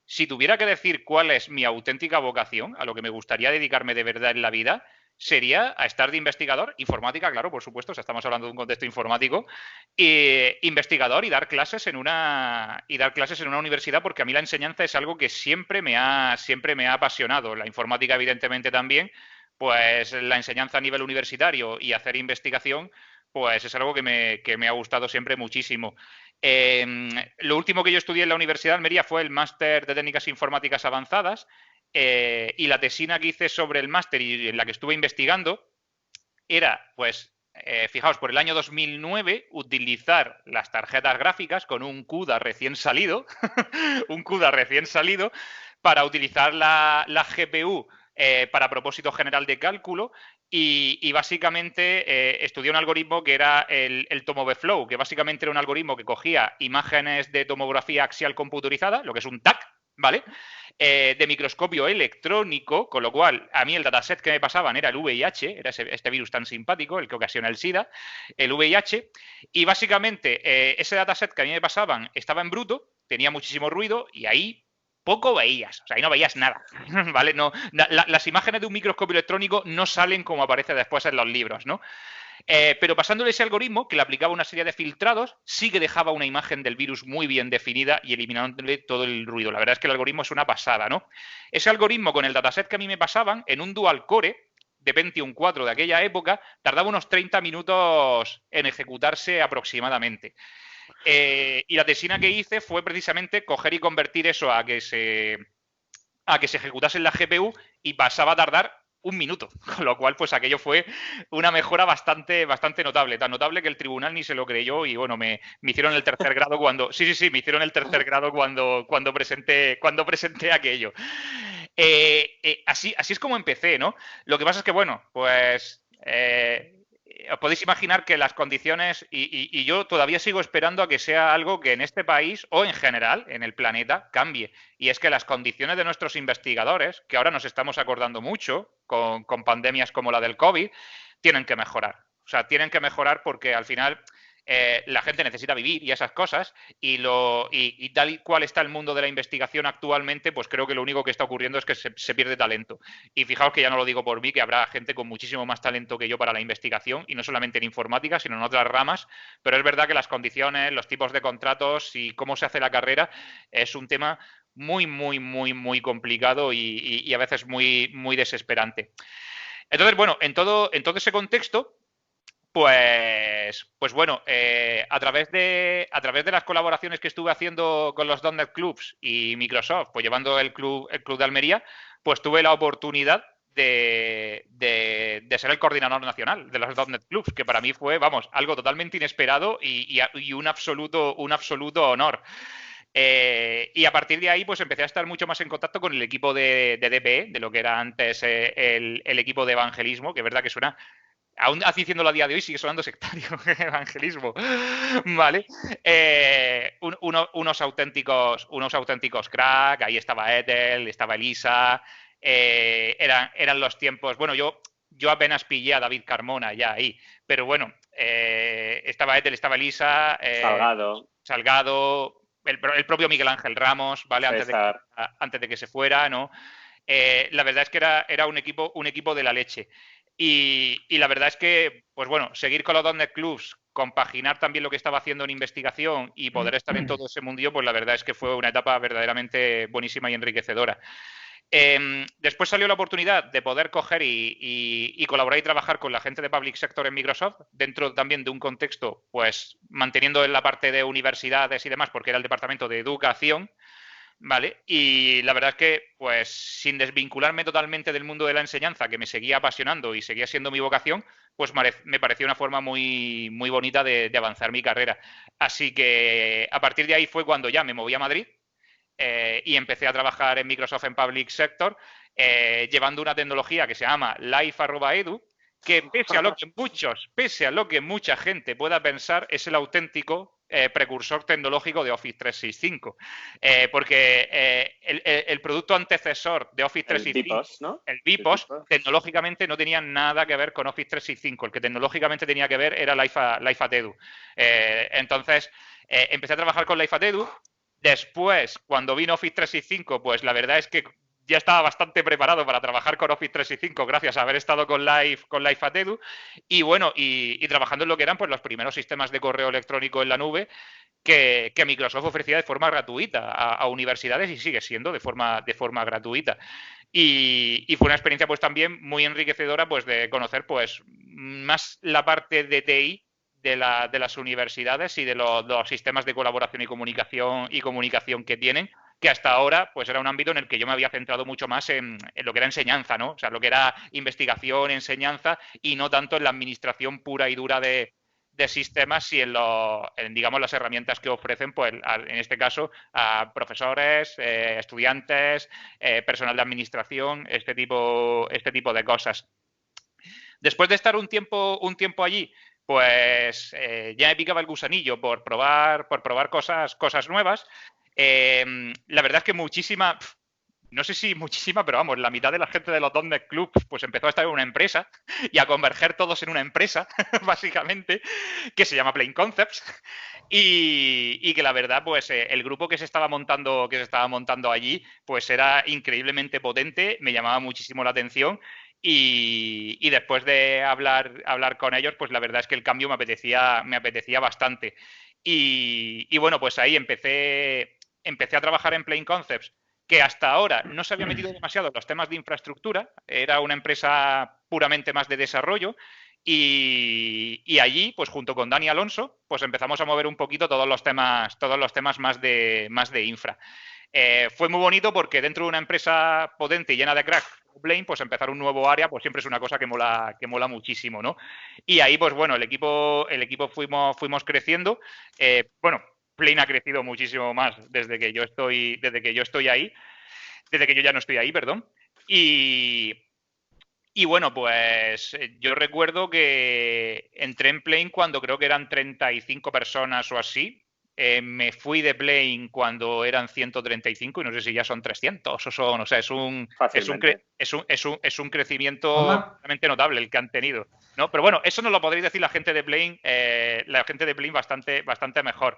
B: si tuviera que decir cuál es mi auténtica vocación, a lo que me gustaría dedicarme de verdad en la vida, sería a estar de investigador, informática, claro, por supuesto, o sea, estamos hablando de un contexto informático, investigador y dar clases en una universidad, porque a mí la enseñanza es algo que siempre me ha apasionado. La informática, evidentemente, también, pues la enseñanza a nivel universitario y hacer investigación, pues es algo que me ha gustado siempre muchísimo. Lo último que yo estudié en la Universidad de Almería fue el máster de técnicas informáticas avanzadas, y la tesina que hice sobre el máster y en la que estuve investigando era, pues, fijaos, por el año 2009, utilizar las tarjetas gráficas con un CUDA recién salido, un CUDA recién salido, para utilizar la GPU para propósito general de cálculo y básicamente estudié un algoritmo que era el TomOverflow, que básicamente era un algoritmo que cogía imágenes de tomografía axial computerizada, lo que es un TAC, ¿vale? De microscopio electrónico, con lo cual a mí el dataset que me pasaban era el VIH, era este virus tan simpático, el que ocasiona el SIDA, el VIH, y básicamente ese dataset que a mí me pasaban estaba en bruto, tenía muchísimo ruido y ahí poco veías, o sea, ahí no veías nada, ¿vale? No, las imágenes de un microscopio electrónico no salen como aparece después en los libros, ¿no? Pero pasándole ese algoritmo, que le aplicaba una serie de filtrados, sí que dejaba una imagen del virus muy bien definida y eliminándole todo el ruido. La verdad es que el algoritmo es una pasada, ¿no? Ese algoritmo con el dataset que a mí me pasaban, en un dual core de Pentium 4 de aquella época, tardaba unos 30 minutos en ejecutarse aproximadamente. Y la tesina que hice fue precisamente coger y convertir eso a que se ejecutase en la GPU y pasaba a tardar un minuto, con lo cual pues aquello fue una mejora bastante notable, tan notable que el tribunal ni se lo creyó y bueno, me hicieron el tercer grado cuando, sí, me hicieron el tercer grado cuando presenté aquello. Así es como empecé, ¿no? Lo que pasa es que bueno, pues os podéis imaginar que las condiciones, y yo todavía sigo esperando a que sea algo que en este país o en general en el planeta cambie. Y es que las condiciones de nuestros investigadores, que ahora nos estamos acordando mucho con pandemias como la del COVID, tienen que mejorar. O sea, tienen que mejorar porque al final la gente necesita vivir y esas cosas, y tal y cual está el mundo de la investigación actualmente, pues creo que lo único que está ocurriendo es que se pierde talento. Y fijaos que ya no lo digo por mí, que habrá gente con muchísimo más talento que yo para la investigación, y no solamente en informática, sino en otras ramas, pero es verdad que las condiciones, los tipos de contratos y cómo se hace la carrera es un tema muy complicado y a veces muy desesperante. Entonces, bueno, en todo ese contexto, pues bueno, a través de las colaboraciones que estuve haciendo con los .NET Clubs y Microsoft, pues llevando el club de Almería, pues tuve la oportunidad de ser el coordinador nacional de los .NET Clubs, que para mí fue, vamos, algo totalmente inesperado y un absoluto honor. Y a partir de ahí, pues empecé a estar mucho más en contacto con el equipo de DPE, de lo que era antes el equipo de evangelismo, que es verdad que suena, aún haciéndolo a día de hoy, sigue sonando sectario, evangelismo, ¿vale? Unos auténticos crack, ahí estaba Ethel, estaba Elisa, eran los tiempos, bueno, yo apenas pillé a David Carmona ya ahí, pero bueno, estaba Ethel, estaba Elisa, Salgado, el propio Miguel Ángel Ramos, ¿vale? Antes de que se fuera, ¿no? La verdad es que era un equipo de la leche. Y la verdad es que, pues bueno, seguir con los .NET Clubs, compaginar también lo que estaba haciendo en investigación y poder estar en todo ese mundillo, pues la verdad es que fue una etapa verdaderamente buenísima y enriquecedora. Después salió la oportunidad de poder coger y colaborar y trabajar con la gente de Public Sector en Microsoft, dentro también de un contexto, pues manteniendo en la parte de universidades y demás, porque era el departamento de educación, ¿vale? Y la verdad es que, pues sin desvincularme totalmente del mundo de la enseñanza, que me seguía apasionando y seguía siendo mi vocación, pues me pareció una forma muy, muy bonita de avanzar mi carrera. Así que a partir de ahí fue cuando ya me moví a Madrid. Y empecé a trabajar en Microsoft en Public Sector, llevando una tecnología que se llama Life@edu, que pese a lo que mucha gente pueda pensar, es el auténtico precursor tecnológico de Office 365. Porque el producto antecesor de Office 365,
D: BPOS, ¿no?
B: el BPOS, tecnológicamente no tenía nada que ver con Office 365. El que tecnológicamente tenía que ver era Life@edu. Entonces, empecé a trabajar con Life@edu. Después, cuando vino Office 365, pues la verdad es que ya estaba bastante preparado para trabajar con Office 365 gracias a haber estado con Life@edu y bueno, y trabajando en lo que eran pues los primeros sistemas de correo electrónico en la nube que Microsoft ofrecía de forma gratuita a universidades y sigue siendo de forma gratuita. Y fue una experiencia pues también muy enriquecedora pues de conocer pues más la parte de TI de las universidades y de los sistemas de colaboración y comunicación que tienen, que hasta ahora pues era un ámbito en el que yo me había centrado mucho más en lo que era enseñanza, ¿no? O sea, lo que era investigación, enseñanza y no tanto en la administración pura y dura de sistemas y en, digamos, las herramientas que ofrecen, pues en este caso, a profesores, estudiantes, personal de administración, este tipo de cosas. Después de estar un tiempo allí, pues ya me picaba el gusanillo por probar cosas nuevas. La verdad es que no sé si muchísima, pero vamos, la mitad de la gente de los .NET Club pues empezó a estar en una empresa y a converger todos en una empresa, básicamente, que se llama Plain Concepts. Y que la verdad, pues el grupo que se estaba montando allí, pues era increíblemente potente, me llamaba muchísimo la atención. Y después de hablar con ellos, pues la verdad es que el cambio me apetecía bastante. Y bueno, pues ahí empecé a trabajar en Plain Concepts, que hasta ahora no se había metido demasiado en los temas de infraestructura, era una empresa puramente más de desarrollo, y allí, pues junto con Dani Alonso, pues empezamos a mover un poquito todos los temas más de infra. Fue muy bonito porque dentro de una empresa potente y llena de crack, Plain, pues empezar un nuevo área, pues siempre es una cosa que mola muchísimo, ¿no? Y ahí, pues bueno, el equipo fuimos creciendo. Bueno, Plain ha crecido muchísimo más desde que yo ya no estoy ahí, perdón. Y bueno, pues yo recuerdo que entré en Plain cuando creo que eran 35 personas o así. Me fui de Plain cuando eran 135 y no sé si ya son 300 o son, o sea, es un crecimiento realmente notable el que han tenido, ¿no? Pero bueno, eso nos lo podréis decir la gente de Plain bastante mejor.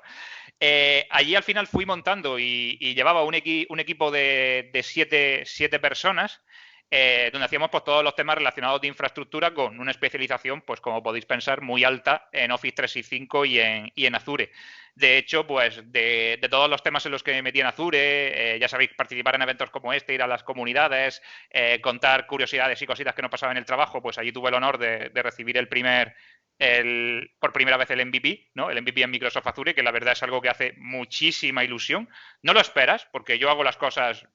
B: Allí al final fui montando y llevaba un equipo de 7 personas. Donde hacíamos pues, todos los temas relacionados de infraestructura con una especialización, pues como podéis pensar, muy alta en Office 365 y en Azure. De hecho, pues de todos los temas en los que me metí en Azure, ya sabéis, participar en eventos como este, ir a las comunidades, contar curiosidades y cositas que nos pasaban en el trabajo, pues allí tuve el honor de recibir por primera vez el MVP, ¿no? El MVP en Microsoft Azure, que la verdad es algo que hace muchísima ilusión. No lo esperas, porque yo hago las cosas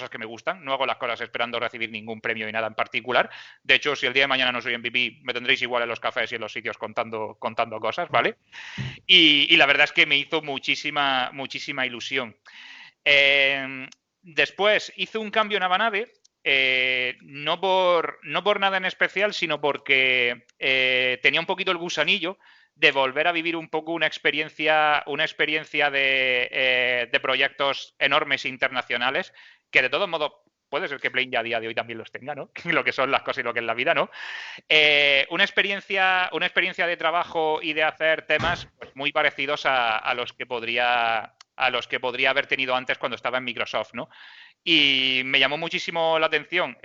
B: que me gustan, no hago las cosas esperando recibir ningún premio y nada en particular. De hecho, si el día de mañana no soy MVP, me tendréis igual en los cafés y en los sitios contando cosas, ¿vale? Y la verdad es que me hizo muchísima ilusión. Después hice un cambio en Avanade, no por nada en especial, sino porque tenía un poquito el gusanillo de volver a vivir un poco una experiencia de proyectos enormes internacionales, que de todos modos puede ser que Plain ya a día de hoy también los tenga, ¿no? Lo que son las cosas y lo que es la vida, ¿no? Una experiencia de trabajo y de hacer temas pues, muy parecidos a los que podría haber tenido antes cuando estaba en Microsoft, ¿no? Y me llamó muchísimo la atención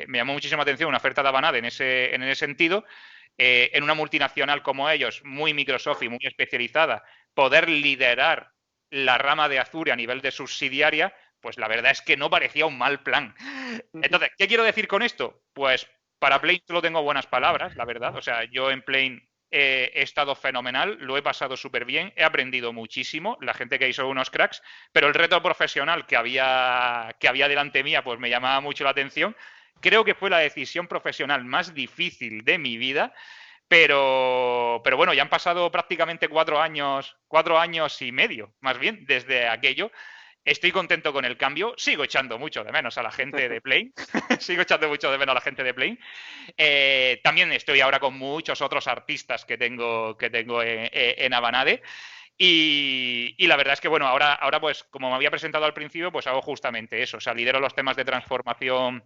B: una oferta de Avanade en ese sentido. En una multinacional como ellos, muy Microsoft y muy especializada, poder liderar la rama de Azure a nivel de subsidiaria, pues la verdad es que no parecía un mal plan. Entonces, ¿qué quiero decir con esto? Pues para Plane solo tengo buenas palabras, la verdad. O sea, yo en Plane he estado fenomenal, lo he pasado súper bien, he aprendido muchísimo, la gente que hizo unos cracks, pero el reto profesional que había delante mía pues me llamaba mucho la atención. Creo que fue la decisión profesional más difícil de mi vida, pero bueno, ya han pasado prácticamente 4 años y medio, más bien, desde aquello. Estoy contento con el cambio. Sigo echando mucho de menos a la gente de Plane. Sigo echando mucho de menos a la gente de Plane. También estoy ahora con muchos otros artistas que tengo en Avanade. Y la verdad es que, bueno, ahora pues, como me había presentado al principio, pues hago justamente eso. O sea, lidero los temas de transformación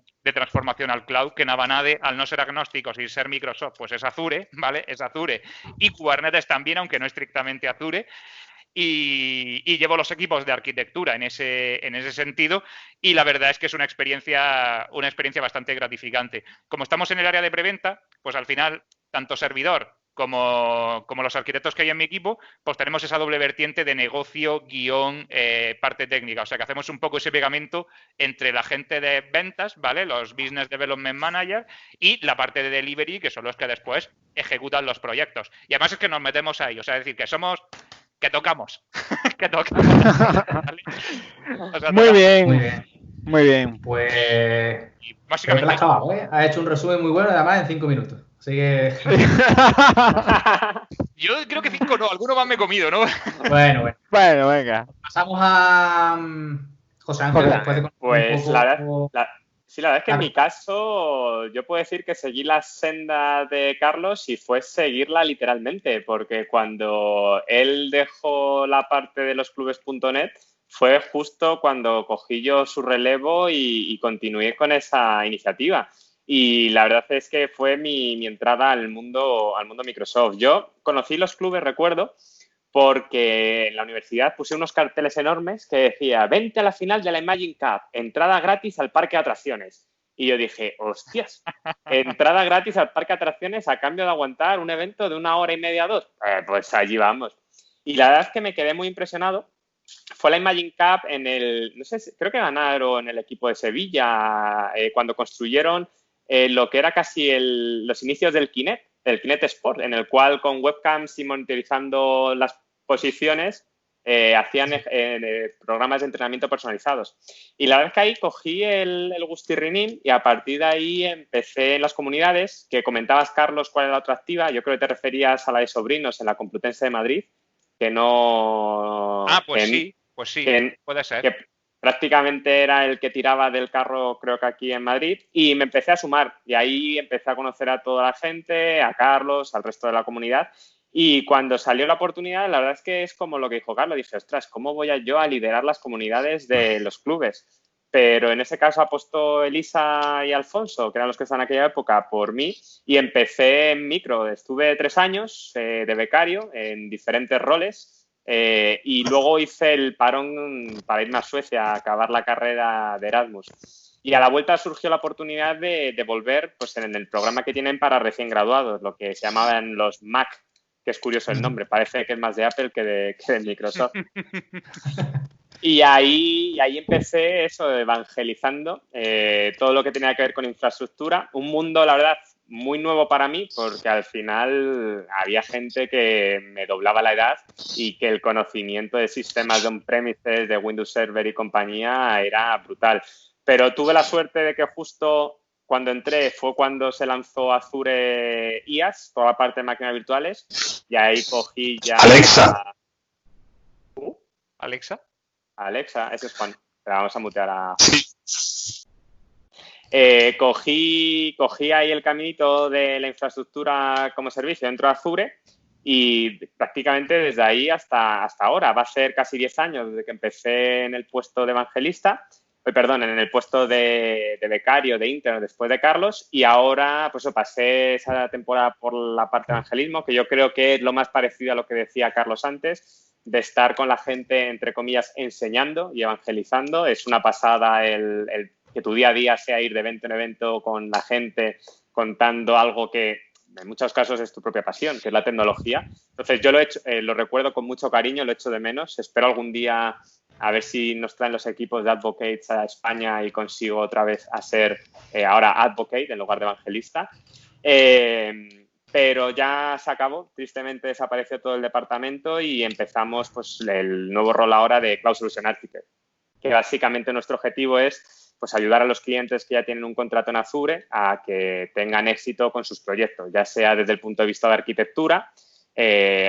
B: al cloud, que en Avanade, al no ser agnósticos y ser Microsoft, pues es Azure, ¿vale? Es Azure. Y Kubernetes también, aunque no estrictamente Azure. Y llevo los equipos de arquitectura en ese sentido, y la verdad es que es una experiencia bastante gratificante. Como estamos en el área de preventa, pues al final, tanto servidor como los arquitectos que hay en mi equipo, pues tenemos esa doble vertiente de negocio, guión, parte técnica. O sea, que hacemos un poco ese pegamento entre la gente de ventas, ¿vale? Los Business Development Manager, y la parte de delivery, que son los que después ejecutan los proyectos. Y además es que nos metemos ahí. O sea, es decir, que tocamos. ¿Vale? O sea,
C: Muy bien.
A: Muy bien.
C: Muy bien.
A: Pues
B: y
A: creo que
B: básicamente
A: la has acabado, ¿eh? Has hecho un resumen muy bueno, además en 5 minutos. Así que...
B: yo creo que 5 no, alguno más me he comido, ¿no?
A: Bueno.
C: Bueno, venga.
A: Pasamos a José Ángel, después de conocer
D: Pues
A: un poco...
D: la verdad es que en mi caso yo puedo decir que seguí la senda de Carlos y fue seguirla literalmente, porque cuando él dejó la parte de los clubes.net fue justo cuando cogí yo su relevo y continué con esa iniciativa. Y la verdad es que fue mi entrada al mundo Microsoft. Yo conocí los clubes, recuerdo, porque en la universidad puse unos carteles enormes que decía: vente a la final de la Imagine Cup, entrada gratis al parque de atracciones. Y yo dije, hostias, entrada gratis al parque de atracciones a cambio de aguantar un evento de 1 hora y media, 2. Pues allí vamos. Y la verdad es que me quedé muy impresionado. Fue la Imagine Cup no sé, creo que ganaron en el equipo de Sevilla, cuando construyeron lo que era casi los inicios del Kinect Sport, en el cual con webcams y monitorizando las posiciones hacían programas de entrenamiento personalizados. Y la verdad es que ahí cogí el gustirrinín y a partir de ahí empecé en las comunidades, que comentabas, Carlos, cuál era la otra activa. Yo creo que te referías a la de sobrinos en la Complutense de Madrid, que no...
B: Pues sí, puede ser.
D: Que prácticamente era el que tiraba del carro, creo que aquí en Madrid, y me empecé a sumar. Y ahí empecé a conocer a toda la gente, a Carlos, al resto de la comunidad. Y cuando salió la oportunidad, la verdad es que es como lo que dijo Carlos. Dije, ostras, ¿cómo voy yo a liderar las comunidades de los clubes? Pero en ese caso apostó Elisa y Alfonso, que eran los que estaban en aquella época, por mí, y empecé en micro. Estuve 3 años de becario en diferentes roles. Y luego hice el parón para irme a Suecia a acabar la carrera de Erasmus. Y a la vuelta surgió la oportunidad de volver pues, en el programa que tienen para recién graduados, lo que se llamaban los MAC, que es curioso el nombre, parece que es más de Apple que de Microsoft. Y ahí empecé eso, evangelizando todo lo que tenía que ver con infraestructura. Un mundo, la verdad, muy nuevo para mí, porque al final había gente que me doblaba la edad y que el conocimiento de sistemas de on-premises, de Windows Server y compañía era brutal. Pero tuve la suerte de que justo cuando entré fue cuando se lanzó Azure IaaS, toda la parte de máquinas virtuales, y ahí cogí ya...
F: Alexa.
D: Alexa, ese es Juan. Pero vamos a mutear a... Cogí ahí el caminito de la infraestructura como servicio dentro de Azure y prácticamente desde ahí hasta ahora. Va a ser casi 10 años desde que empecé en el puesto de evangelista, en el puesto de becario, de interno, después de Carlos, y ahora pues pasé esa temporada por la parte de evangelismo, que yo creo que es lo más parecido a lo que decía Carlos antes, de estar con la gente, entre comillas, enseñando y evangelizando. Es una pasada el que tu día a día sea ir de evento en evento con la gente, contando algo que en muchos casos es tu propia pasión, que es la tecnología. Entonces, yo lo recuerdo con mucho cariño, lo echo de menos. Espero algún día A ver si nos traen los equipos de Advocates a España y consigo otra vez a ser ahora Advocate en lugar de evangelista. Pero ya se acabó, tristemente desapareció todo el departamento y empezamos pues el nuevo rol ahora de Cloud Solution Architect, que básicamente nuestro objetivo es pues ayudar a los clientes que ya tienen un contrato en Azure a que tengan éxito con sus proyectos, ya sea desde el punto de vista de arquitectura,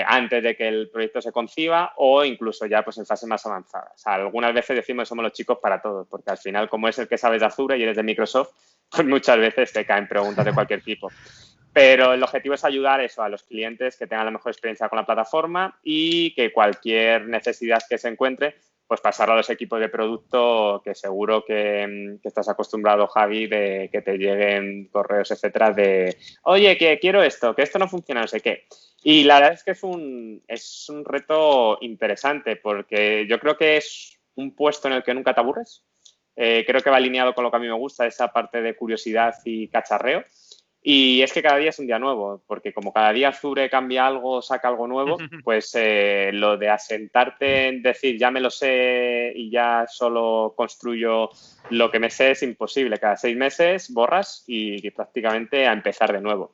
D: antes de que el proyecto se conciba o incluso ya pues en fase más avanzada. O sea, algunas veces decimos que somos los chicos para todos, porque al final, como es el que sabes de Azure y eres de Microsoft, pues muchas veces te caen preguntas de cualquier tipo. Pero el objetivo es ayudar eso a los clientes que tengan la mejor experiencia con la plataforma y que cualquier necesidad que se encuentre, pues pasarlo a los equipos de producto, que seguro que estás acostumbrado, Javi, de que te lleguen correos, etcétera, de oye, que quiero esto, que esto no funciona, no sé qué. Y la verdad es que es un reto interesante porque yo creo que es un puesto en el que nunca te aburres. Creo que va alineado con lo que a mí me gusta, esa parte de curiosidad y cacharreo. Y es que cada día es un día nuevo, porque como cada día Azure cambia algo, saca algo nuevo, pues lo de asentarte en decir ya me lo sé y ya solo construyo lo que me sé es imposible. Cada 6 meses borras y prácticamente a empezar de nuevo.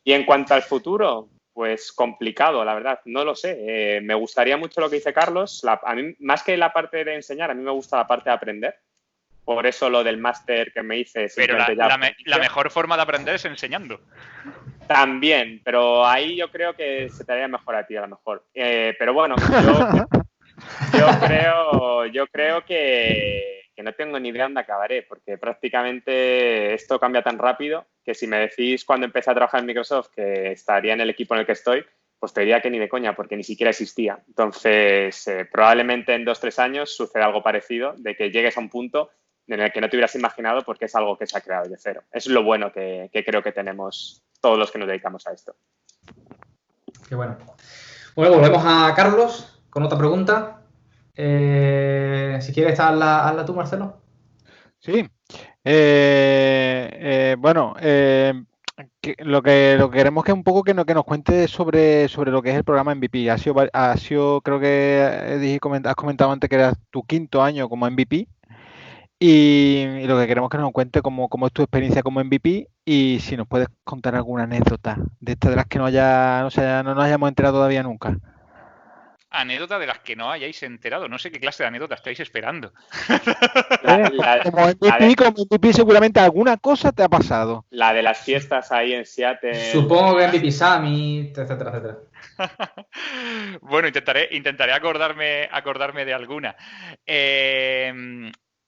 D: Y en cuanto al futuro, pues complicado, la verdad, no lo sé. Me gustaría mucho lo que dice Carlos. A mí, más que la parte de enseñar, a mí me gusta la parte de aprender. Por eso lo del máster que me hice.
B: Pero la mejor forma de aprender es enseñando.
D: También, pero ahí yo creo que se te haría mejor a ti a lo mejor. Pero bueno, yo creo que no tengo ni idea dónde acabaré, porque prácticamente esto cambia tan rápido que si me decís cuando empecé a trabajar en Microsoft que estaría en el equipo en el que estoy, pues te diría que ni de coña, porque ni siquiera existía. Entonces, probablemente en 2 o 3 años suceda algo parecido, de que llegues a un punto en el que no te hubieras imaginado porque es algo que se ha creado de cero. Eso es lo bueno que creo que tenemos todos los que nos dedicamos a esto.
A: Qué bueno. Bueno, volvemos a Carlos con otra pregunta. Si quieres, hazla tú, Marcelo.
C: Sí. Lo que queremos que un poco que nos cuente sobre lo que es el programa MVP. Ha sido creo que has comentado antes que era tu 5º año como MVP. Y lo que queremos es que nos cuente cómo es tu experiencia como MVP y si nos puedes contar alguna anécdota de estas de las que no nos hayamos enterado todavía nunca.
B: Anécdota de las que no hayáis enterado. No sé qué clase de anécdota estáis esperando.
C: Como MVP seguramente alguna cosa te ha pasado.
D: La de las fiestas ahí en Seattle.
A: Supongo que MVP Summit, etcétera, etcétera.
B: Bueno, intentaré acordarme de alguna.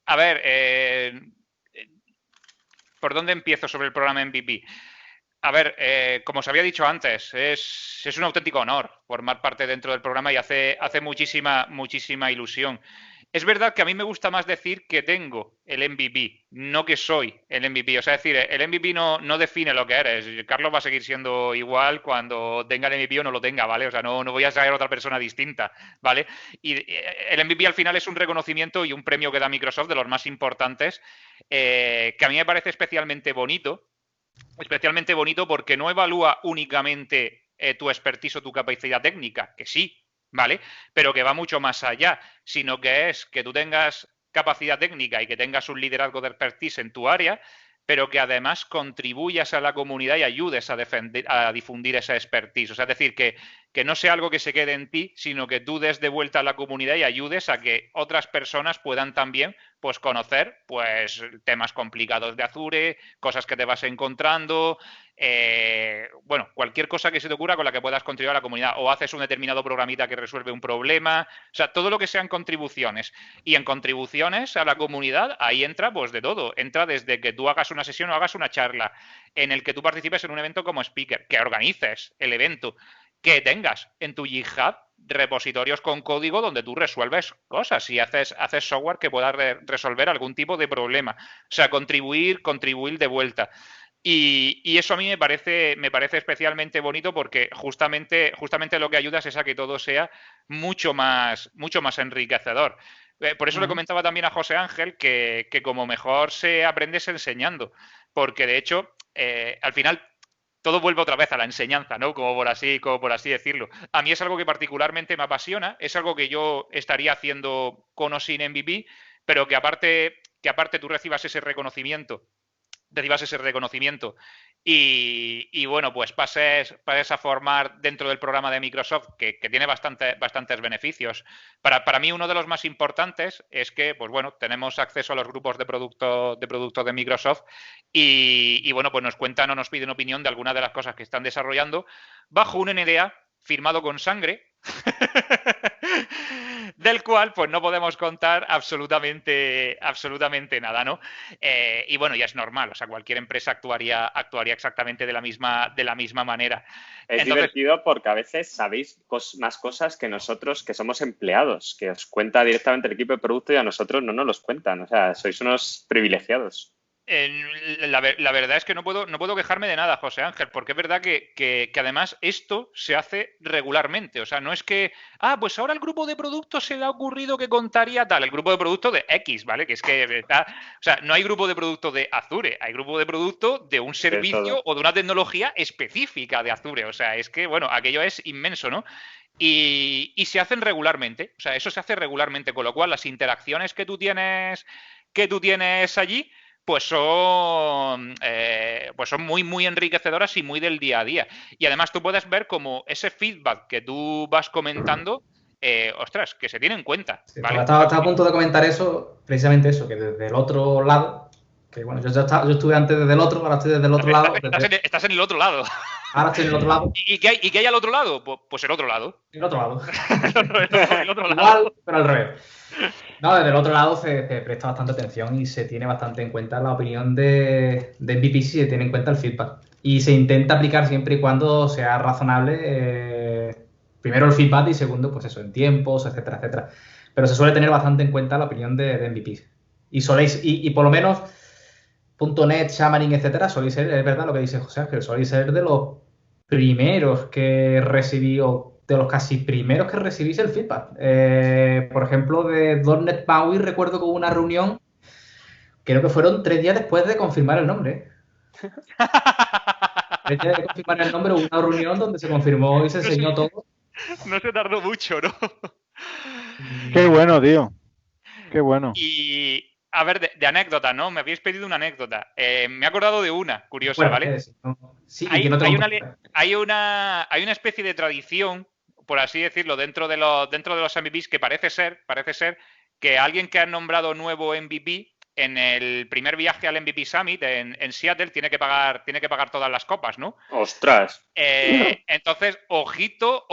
B: A ver, ¿por dónde empiezo sobre el programa MVP? A ver, como os había dicho antes, es un auténtico honor formar parte dentro del programa y hace muchísima ilusión. Es verdad que a mí me gusta más decir que tengo el MVP, no que soy el MVP. O sea, es decir, el MVP no define lo que eres. Carlos va a seguir siendo igual cuando tenga el MVP o no lo tenga, ¿vale? O sea, no voy a ser otra persona distinta, ¿vale? Y el MVP al final es un reconocimiento y un premio que da Microsoft de los más importantes, que a mí me parece especialmente bonito porque no evalúa únicamente tu expertise o tu capacidad técnica, que sí, ¿vale? Pero que va mucho más allá, sino que es que tú tengas capacidad técnica y que tengas un liderazgo de expertise en tu área, pero que además contribuyas a la comunidad y ayudes a difundir esa expertise. O sea, es decir, que no sea algo que se quede en ti, sino que tú des de vuelta a la comunidad y ayudes a que otras personas puedan también pues conocer pues temas complicados de Azure, cosas que te vas encontrando, bueno, cualquier cosa que se te ocurra con la que puedas contribuir a la comunidad, o haces un determinado programita que resuelve un problema, o sea, todo lo que sean contribuciones. Y en contribuciones a la comunidad, ahí entra pues de todo, entra desde que tú hagas una sesión o hagas una charla, en el que tú participes en un evento como speaker, que organices el evento, que tengas en tu GitHub repositorios con código donde tú resuelves cosas y haces software que pueda resolver algún tipo de problema. O sea, contribuir de vuelta. Y eso a mí me parece especialmente bonito porque justamente lo que ayudas es a que todo sea mucho más enriquecedor. Por eso le comentaba también a José Ángel que como mejor se aprende es enseñando, porque de hecho, al final, todo vuelve otra vez a la enseñanza, ¿no? Como por así decirlo. A mí es algo que particularmente me apasiona, es algo que yo estaría haciendo con o sin MVP, pero que aparte tú recibas ese reconocimiento y bueno, pues pases a formar dentro del programa de Microsoft, que tiene bastantes beneficios. Para mí, uno de los más importantes es que, pues bueno, tenemos acceso a los grupos de producto de Microsoft y bueno, pues nos cuentan o nos piden opinión de algunas de las cosas que están desarrollando bajo un NDA firmado con sangre del cual pues no podemos contar absolutamente nada, ¿no? Y bueno, ya es normal, o sea, cualquier empresa actuaría exactamente de la misma manera.
D: Es divertido porque a veces sabéis más cosas que nosotros, que somos empleados, que os cuenta directamente el equipo de producto y a nosotros no nos los cuentan. O sea, sois unos privilegiados.
B: La verdad es que no puedo quejarme de nada, José Ángel, porque es verdad que además esto se hace regularmente. O sea, no es que, pues ahora el grupo de producto se le ha ocurrido que contaría tal, el grupo de producto de X, ¿vale? Que es que está, o sea, no hay grupo de producto de Azure, hay grupo de producto de un servicio o de una tecnología específica de Azure. O sea, es que, bueno, aquello es inmenso, ¿no? Y se hacen regularmente, o sea, eso se hace regularmente, con lo cual las interacciones que tú tienes allí pues son muy, muy enriquecedoras y muy del día a día. Y además tú puedes ver como ese feedback que tú vas comentando, ostras, que se tiene en cuenta.
A: Sí,
B: ¿vale?
A: Estaba a punto de comentar eso, precisamente eso, que desde el otro lado, que bueno, yo estuve antes desde el otro, ahora estoy desde el otro lado.
B: Estás en el otro lado.
A: Ahora estoy en el otro lado.
B: ¿Y qué hay al otro lado? Pues el otro lado.
A: El otro lado.
B: El otro lado.
A: Igual, pero al revés. No, desde el otro lado se presta bastante atención y se tiene bastante en cuenta la opinión de MVP, si se tiene en cuenta el feedback. Y se intenta aplicar siempre y cuando sea razonable, primero el feedback y segundo, pues eso, en tiempos, etcétera, etcétera. Pero se suele tener bastante en cuenta la opinión de MVP. Y por lo menos .NET, Xamarin, etcétera, soléis ser, es verdad lo que dice José Ángel, soléis ser de los primeros que recibí, o de los casi primeros que recibís el feedback. Por ejemplo, de .NET MAUI recuerdo que hubo una reunión, creo que fueron 3 días después de confirmar el nombre. 3 días de confirmar el nombre, hubo una reunión donde se confirmó y se enseñó todo.
B: No se tardó mucho, ¿no?
C: Qué bueno, tío. Qué bueno.
B: Y, a ver, de anécdota, ¿no? Me habéis pedido una anécdota. Me he acordado de una curiosa,
A: bueno,
B: ¿vale?
A: Sí,
B: hay una especie de tradición, por así decirlo, dentro de los MVPs, que parece ser que alguien que ha nombrado nuevo MVP en el primer viaje al MVP Summit en Seattle tiene que pagar todas las copas, ¿no?
D: ¡Ostras!
B: Entonces, ojito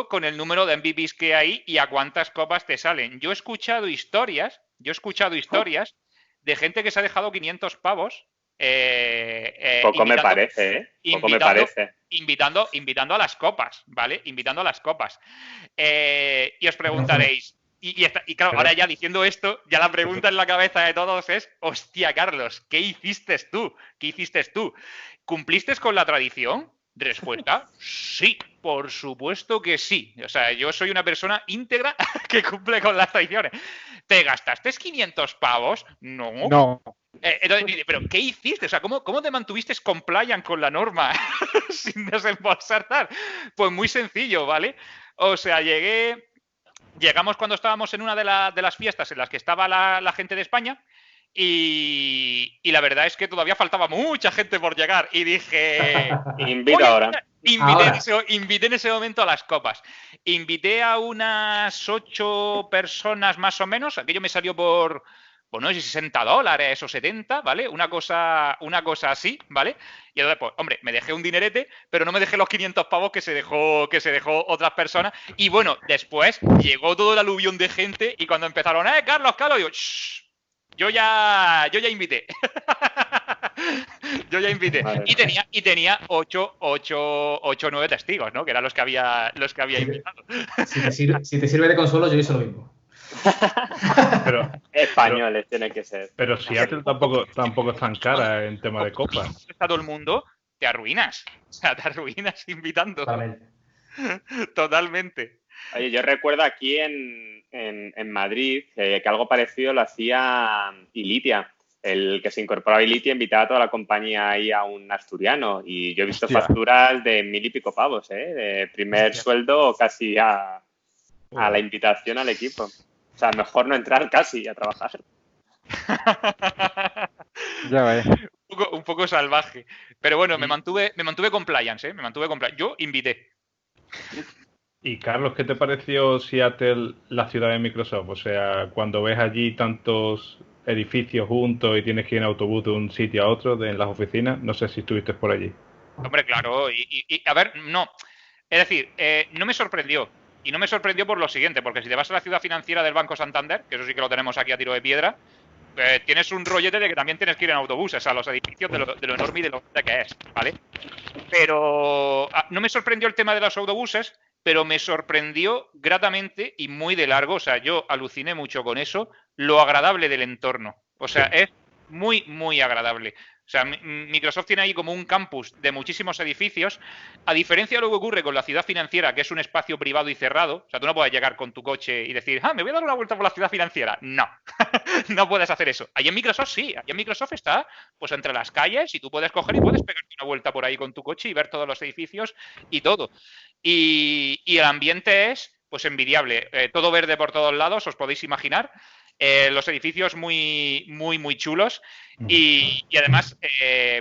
B: con el número de MVPs que hay y a cuántas copas te salen. Yo he escuchado historias de gente que se ha dejado 500 pavos.
D: Poco me parece, ¿eh? Poco me parece.
B: Invitando a las copas, ¿vale? Invitando a las copas. Y os preguntaréis, y claro, ahora ya diciendo esto, ya la pregunta en la cabeza de todos es, hostia, Carlos, ¿qué hiciste tú? ¿Cumpliste con la tradición? Respuesta, sí, por supuesto que sí. O sea, yo soy una persona íntegra que cumple con las tradiciones. ¿Te gastaste 500 pavos? No. Entonces, ¿pero qué hiciste? O sea, ¿cómo te mantuviste compliant con la norma sin desembolsar tal? Pues muy sencillo, ¿vale? O sea, llegamos cuando estábamos en una de las fiestas en las que estaba la gente de España y la verdad es que todavía faltaba mucha gente por llegar y dije... Invité en ese momento a las copas. Invité a unas 8 personas más o menos. Aquello me salió por... pues no sé si $60 o 70, ¿vale? Una cosa así, ¿vale? Y entonces, pues, hombre, me dejé un dinerete, pero no me dejé los 500 pavos que se dejó otras personas. Y bueno, después llegó todo el aluvión de gente y cuando empezaron, Carlos, digo, shh, yo ya invité. Yo ya invité. Y tenía 8 o 9 testigos, ¿no? Que eran los que había invitado.
A: Si te sirve de consuelo, yo hice lo mismo.
E: Pero,
D: españoles tiene que ser.
E: Pero Seattle tampoco es tan cara en tema de copas.
B: A todo el mundo te arruinas. O sea, te arruinas invitando. Totalmente.
D: Oye, yo recuerdo aquí en Madrid que algo parecido lo hacía Ilitia. el que se incorporó a Ability invitaba a toda la compañía ahí a un asturiano y yo he visto
C: Hostia.
D: facturas de 1.000 y pico pavos, de primer sueldo casi a la invitación al equipo. O sea, mejor no entrar casi a trabajar.
C: Ya ves.
B: Un poco salvaje. Pero bueno, me mantuve compliance, me mantuve compliance. Yo invité.
E: Y Carlos, ¿qué te pareció Seattle, la ciudad de Microsoft? O sea, cuando ves allí tantos edificios juntos y tienes que ir en autobús de un sitio a otro, en las oficinas, no sé si estuviste por allí.
B: Hombre, claro. Y a ver, no. Es decir, no me sorprendió. Y no me sorprendió por lo siguiente, porque si te vas a la ciudad financiera del Banco Santander, que eso sí que lo tenemos aquí a tiro de piedra, tienes un rollete de que también tienes que ir en autobuses a los edificios de lo enorme y de lo grande que es, ¿vale? Pero no me sorprendió el tema de los autobuses, pero me sorprendió gratamente y muy de largo, o sea, yo aluciné mucho con eso, lo agradable del entorno. O sea, es muy, muy agradable. O sea, Microsoft tiene ahí como un campus de muchísimos edificios, a diferencia de lo que ocurre con la ciudad financiera, que es un espacio privado y cerrado. O sea, tú no puedes llegar con tu coche y decir, me voy a dar una vuelta por la ciudad financiera. No, no puedes hacer eso. Ahí en Microsoft sí, ahí en Microsoft está pues entre las calles y tú puedes coger y puedes pegarte una vuelta por ahí con tu coche y ver todos los edificios y todo. Y el ambiente es pues envidiable, todo verde por todos lados, os podéis imaginar. Los edificios muy, muy, muy chulos y además,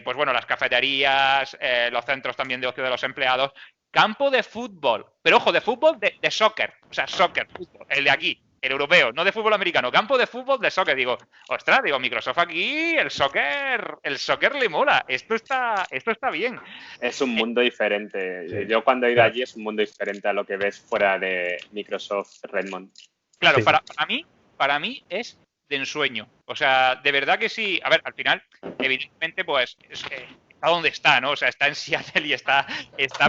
B: pues bueno, las cafeterías, los centros también de ocio de los empleados, campo de fútbol, pero ojo, de fútbol de soccer, o sea, soccer, fútbol, el de aquí, el europeo, no de fútbol americano, campo de fútbol de soccer. Digo, ostras, Microsoft aquí, el soccer le mola, esto está bien.
D: Es un mundo diferente. Sí. Yo cuando he ido allí es un mundo diferente a lo que ves fuera de Microsoft Redmond.
B: Claro, sí. Para mí es de ensueño. O sea, de verdad que sí. A ver, al final, evidentemente, pues está donde está, ¿no? O sea, está en Seattle y está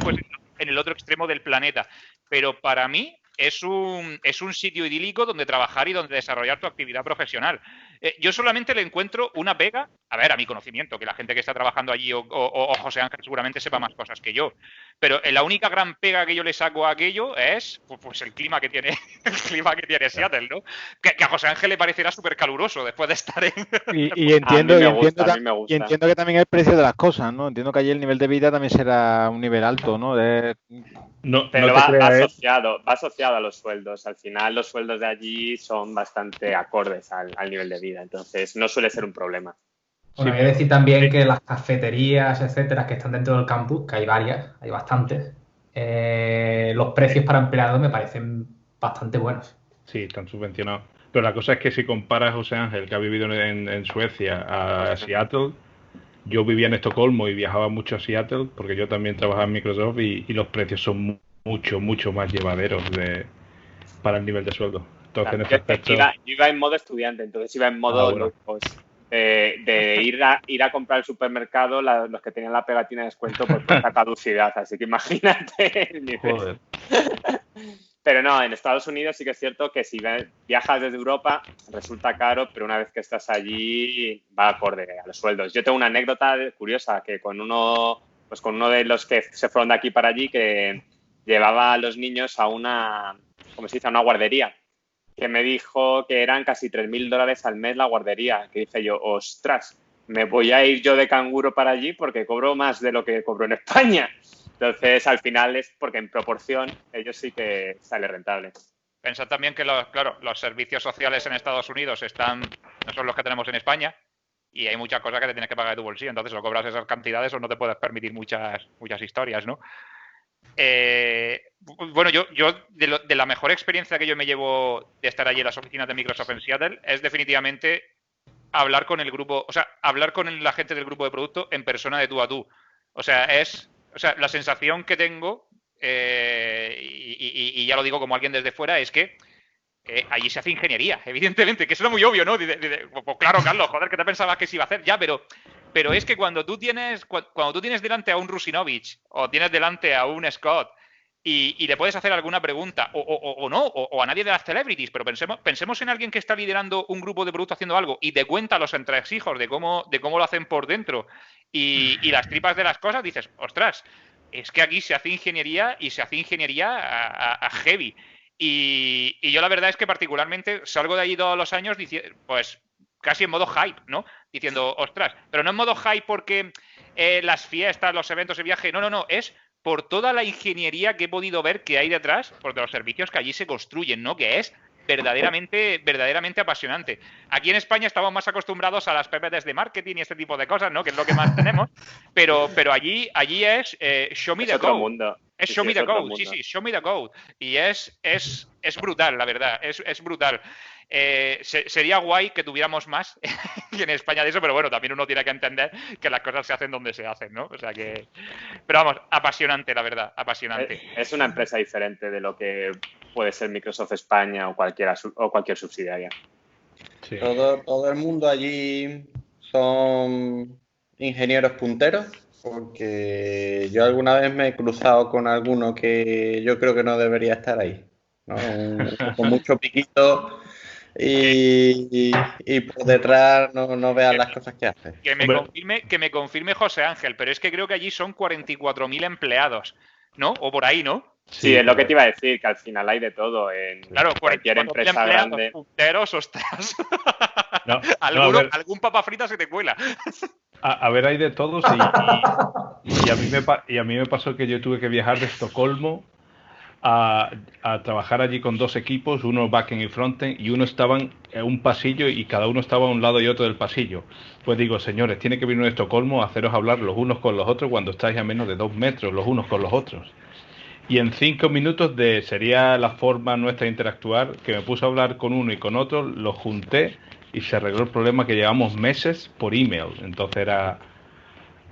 B: pues en el otro extremo del planeta. Pero para mí es un sitio idílico donde trabajar y donde desarrollar tu actividad profesional. Yo solamente le encuentro una pega, a ver, a mi conocimiento, que la gente que está trabajando allí o José Ángel seguramente sepa más cosas que yo. Pero la única gran pega que yo le saco a aquello es pues el clima que tiene Seattle, ¿no? Que a José Ángel le parecerá súper caluroso después de estar en...
C: Y entiendo que también el precio de las cosas, ¿no? Entiendo que allí el nivel de vida también será un nivel alto, ¿no?
D: Pero va asociado a los sueldos. Al final los sueldos de allí son bastante acordes al nivel de vida, entonces no suele ser un problema.
A: Bueno, hay que decir también que las cafeterías, etcétera, que están dentro del campus, que hay varias, hay bastantes, los precios para empleados me parecen bastante buenos.
E: Sí, están subvencionados. Pero la cosa es que si comparas, José Ángel, que ha vivido en Suecia, a Seattle, yo vivía en Estocolmo y viajaba mucho a Seattle porque yo también trabajaba en Microsoft y los precios son mucho, mucho más llevaderos para el nivel de sueldo. Entonces,
D: claro, yo iba en modo estudiante, entonces iba en modo de ir a comprar al supermercado los que tenían la pegatina de descuento por tanta caducidad, así que imagínate el nivel. Joder. Pero no, en Estados Unidos sí que es cierto que si viajas desde Europa resulta caro, pero una vez que estás allí va acorde a los sueldos. Yo tengo una anécdota curiosa que con uno de los que se fueron de aquí para allí que llevaba a los niños a una guardería, que me dijo que eran casi $3.000 al mes la guardería, que dije yo, ostras, me voy a ir yo de canguro para allí porque cobro más de lo que cobro en España. Entonces, al final es porque en proporción ellos sí que sale rentable.
B: Pensad también que los servicios sociales en Estados Unidos no son los que tenemos en España y hay muchas cosas que te tienes que pagar de tu bolsillo. Entonces, o cobras esas cantidades o no te puedes permitir muchas historias, ¿no? Bueno, yo de la mejor experiencia que yo me llevo de estar allí en las oficinas de Microsoft en Seattle es definitivamente hablar con el grupo, o sea, hablar con la gente del grupo de producto en persona de tú a tú. O sea, la sensación que tengo, y ya lo digo como alguien desde fuera, es que allí se hace ingeniería, evidentemente, que eso es muy obvio, ¿no? Pues claro, Carlos, joder, ¿qué te pensabas que se iba a hacer? Ya, pero es que cuando tú tienes delante a un Rusinovich o tienes delante a un Scott y le puedes hacer alguna pregunta o no, o a nadie de las celebrities, pero pensemos en alguien que está liderando un grupo de producto haciendo algo y te cuenta los entresijos de cómo lo hacen por dentro y las tripas de las cosas, dices, ostras, es que aquí se hace ingeniería y se hace ingeniería a heavy. Y yo la verdad es que particularmente salgo de allí todos los años pues casi en modo hype, ¿no? Diciendo, ostras, pero no en modo hype porque las fiestas, los eventos, el viaje, no, es por toda la ingeniería que he podido ver que hay detrás, por los servicios que allí se construyen, ¿no? Que es verdaderamente apasionante. Aquí en España estamos más acostumbrados a las PPTs de marketing y este tipo de cosas, ¿no? Que es lo que más tenemos, pero allí es show me the code.
D: Mundo.
B: Es show me the code, sí, show me the code. Y es brutal, la verdad, es brutal. Sería guay que tuviéramos más en España de eso, pero bueno, también uno tiene que entender que las cosas se hacen donde se hacen, ¿no? O sea que... Pero vamos, apasionante, la verdad, apasionante.
D: Es una empresa diferente de lo que puede ser Microsoft España o cualquier subsidiaria.
H: Sí. Todo el mundo allí son ingenieros punteros, porque yo alguna vez me he cruzado con alguno que yo creo que no debería estar ahí, ¿no? Con mucho piquito y por detrás no veas las cosas que hace.
B: Que me confirme José Ángel, pero es que creo que allí son 44.000 empleados, ¿no? O por ahí, ¿no?
D: Sí, es lo que te iba a decir, que al final hay de todo en cualquier empresa grande.
B: Punteros, ostras. Algún papa frita se te cuela.
E: A ver, hay de todos y a mí me pasó que yo tuve que viajar de Estocolmo a trabajar allí con dos equipos, uno backend y frontend, y uno estaban en un pasillo y cada uno estaba a un lado y otro del pasillo. Pues digo, señores, tiene que venir a Estocolmo a haceros hablar los unos con los otros cuando estáis a menos de 2 metros los unos con los otros. Y en 5 minutos sería la forma nuestra de interactuar, que me puse a hablar con uno y con otro, los junté y se arregló el problema que llevamos meses por email. Entonces era...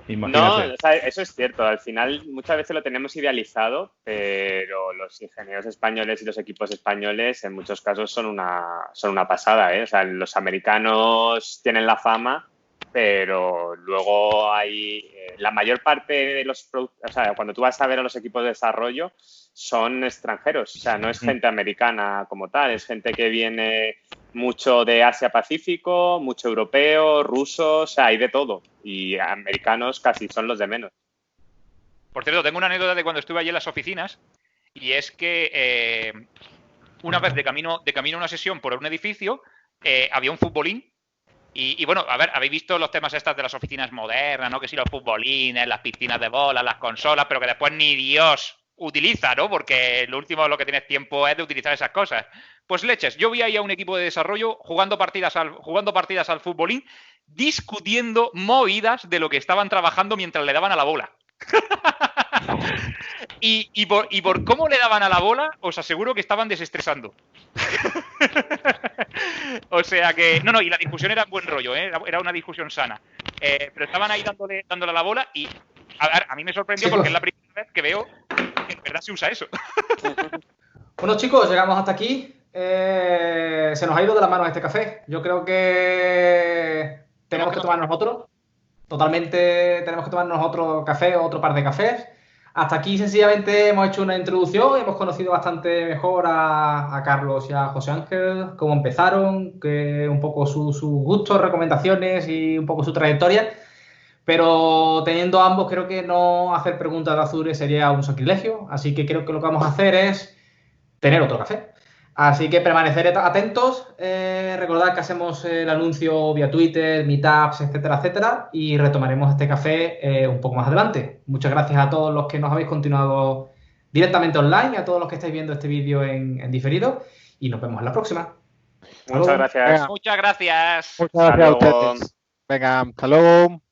E: Imagínate.
D: No, o sea, eso es cierto. Al final muchas veces lo tenemos idealizado, pero los ingenieros españoles y los equipos españoles en muchos casos son una pasada, ¿eh? O sea, los americanos tienen la fama, pero luego hay la mayor parte de los productos, o sea, cuando tú vas a ver a los equipos de desarrollo son extranjeros, o sea, no es gente americana como tal, es gente que viene mucho de Asia-Pacífico, mucho europeo, ruso, o sea, hay de todo, y americanos casi son los de menos.
B: Por cierto, tengo una anécdota de cuando estuve allí en las oficinas, y es que una vez de camino a una sesión por un edificio, había un futbolín. Y bueno, a ver, habéis visto los temas estas de las oficinas modernas, ¿no? Que si los futbolines, las piscinas de bolas, las consolas, pero que después ni Dios utiliza, ¿no? Porque lo último lo que tienes tiempo es de utilizar esas cosas. Pues leches, yo vi ahí a un equipo de desarrollo jugando partidas al futbolín, discutiendo movidas de lo que estaban trabajando mientras le daban a la bola. Y por cómo le daban a la bola, os aseguro que estaban desestresando. O sea que... No, y la discusión era buen rollo, ¿eh? Era una discusión sana. Pero estaban ahí dándole a la bola y... A ver, a mí me sorprendió porque es la primera vez que veo que en verdad se usa eso.
A: Bueno, chicos, llegamos hasta aquí. Se nos ha ido de las manos este café. Yo creo que tenemos que tomarnos otro. Totalmente tenemos que tomarnos otro café o otro par de cafés. Hasta aquí sencillamente hemos hecho una introducción, hemos conocido bastante mejor a Carlos y a José Ángel, cómo empezaron, un poco sus gustos, recomendaciones y un poco su trayectoria. Pero teniendo ambos, creo que no hacer preguntas de Azure sería un sacrilegio. Así que creo que lo que vamos a hacer es tener otro café. Así que permanecer atentos. Recordad que hacemos el anuncio vía Twitter, Meetups, etcétera, etcétera. Y retomaremos este café un poco más adelante. Muchas gracias a todos los que nos habéis continuado directamente online y a todos los que estáis viendo este vídeo en diferido. Y nos vemos en la próxima.
D: Muchas gracias.
B: Muchas gracias.
C: Muchas gracias a ustedes. Venga, hasta luego.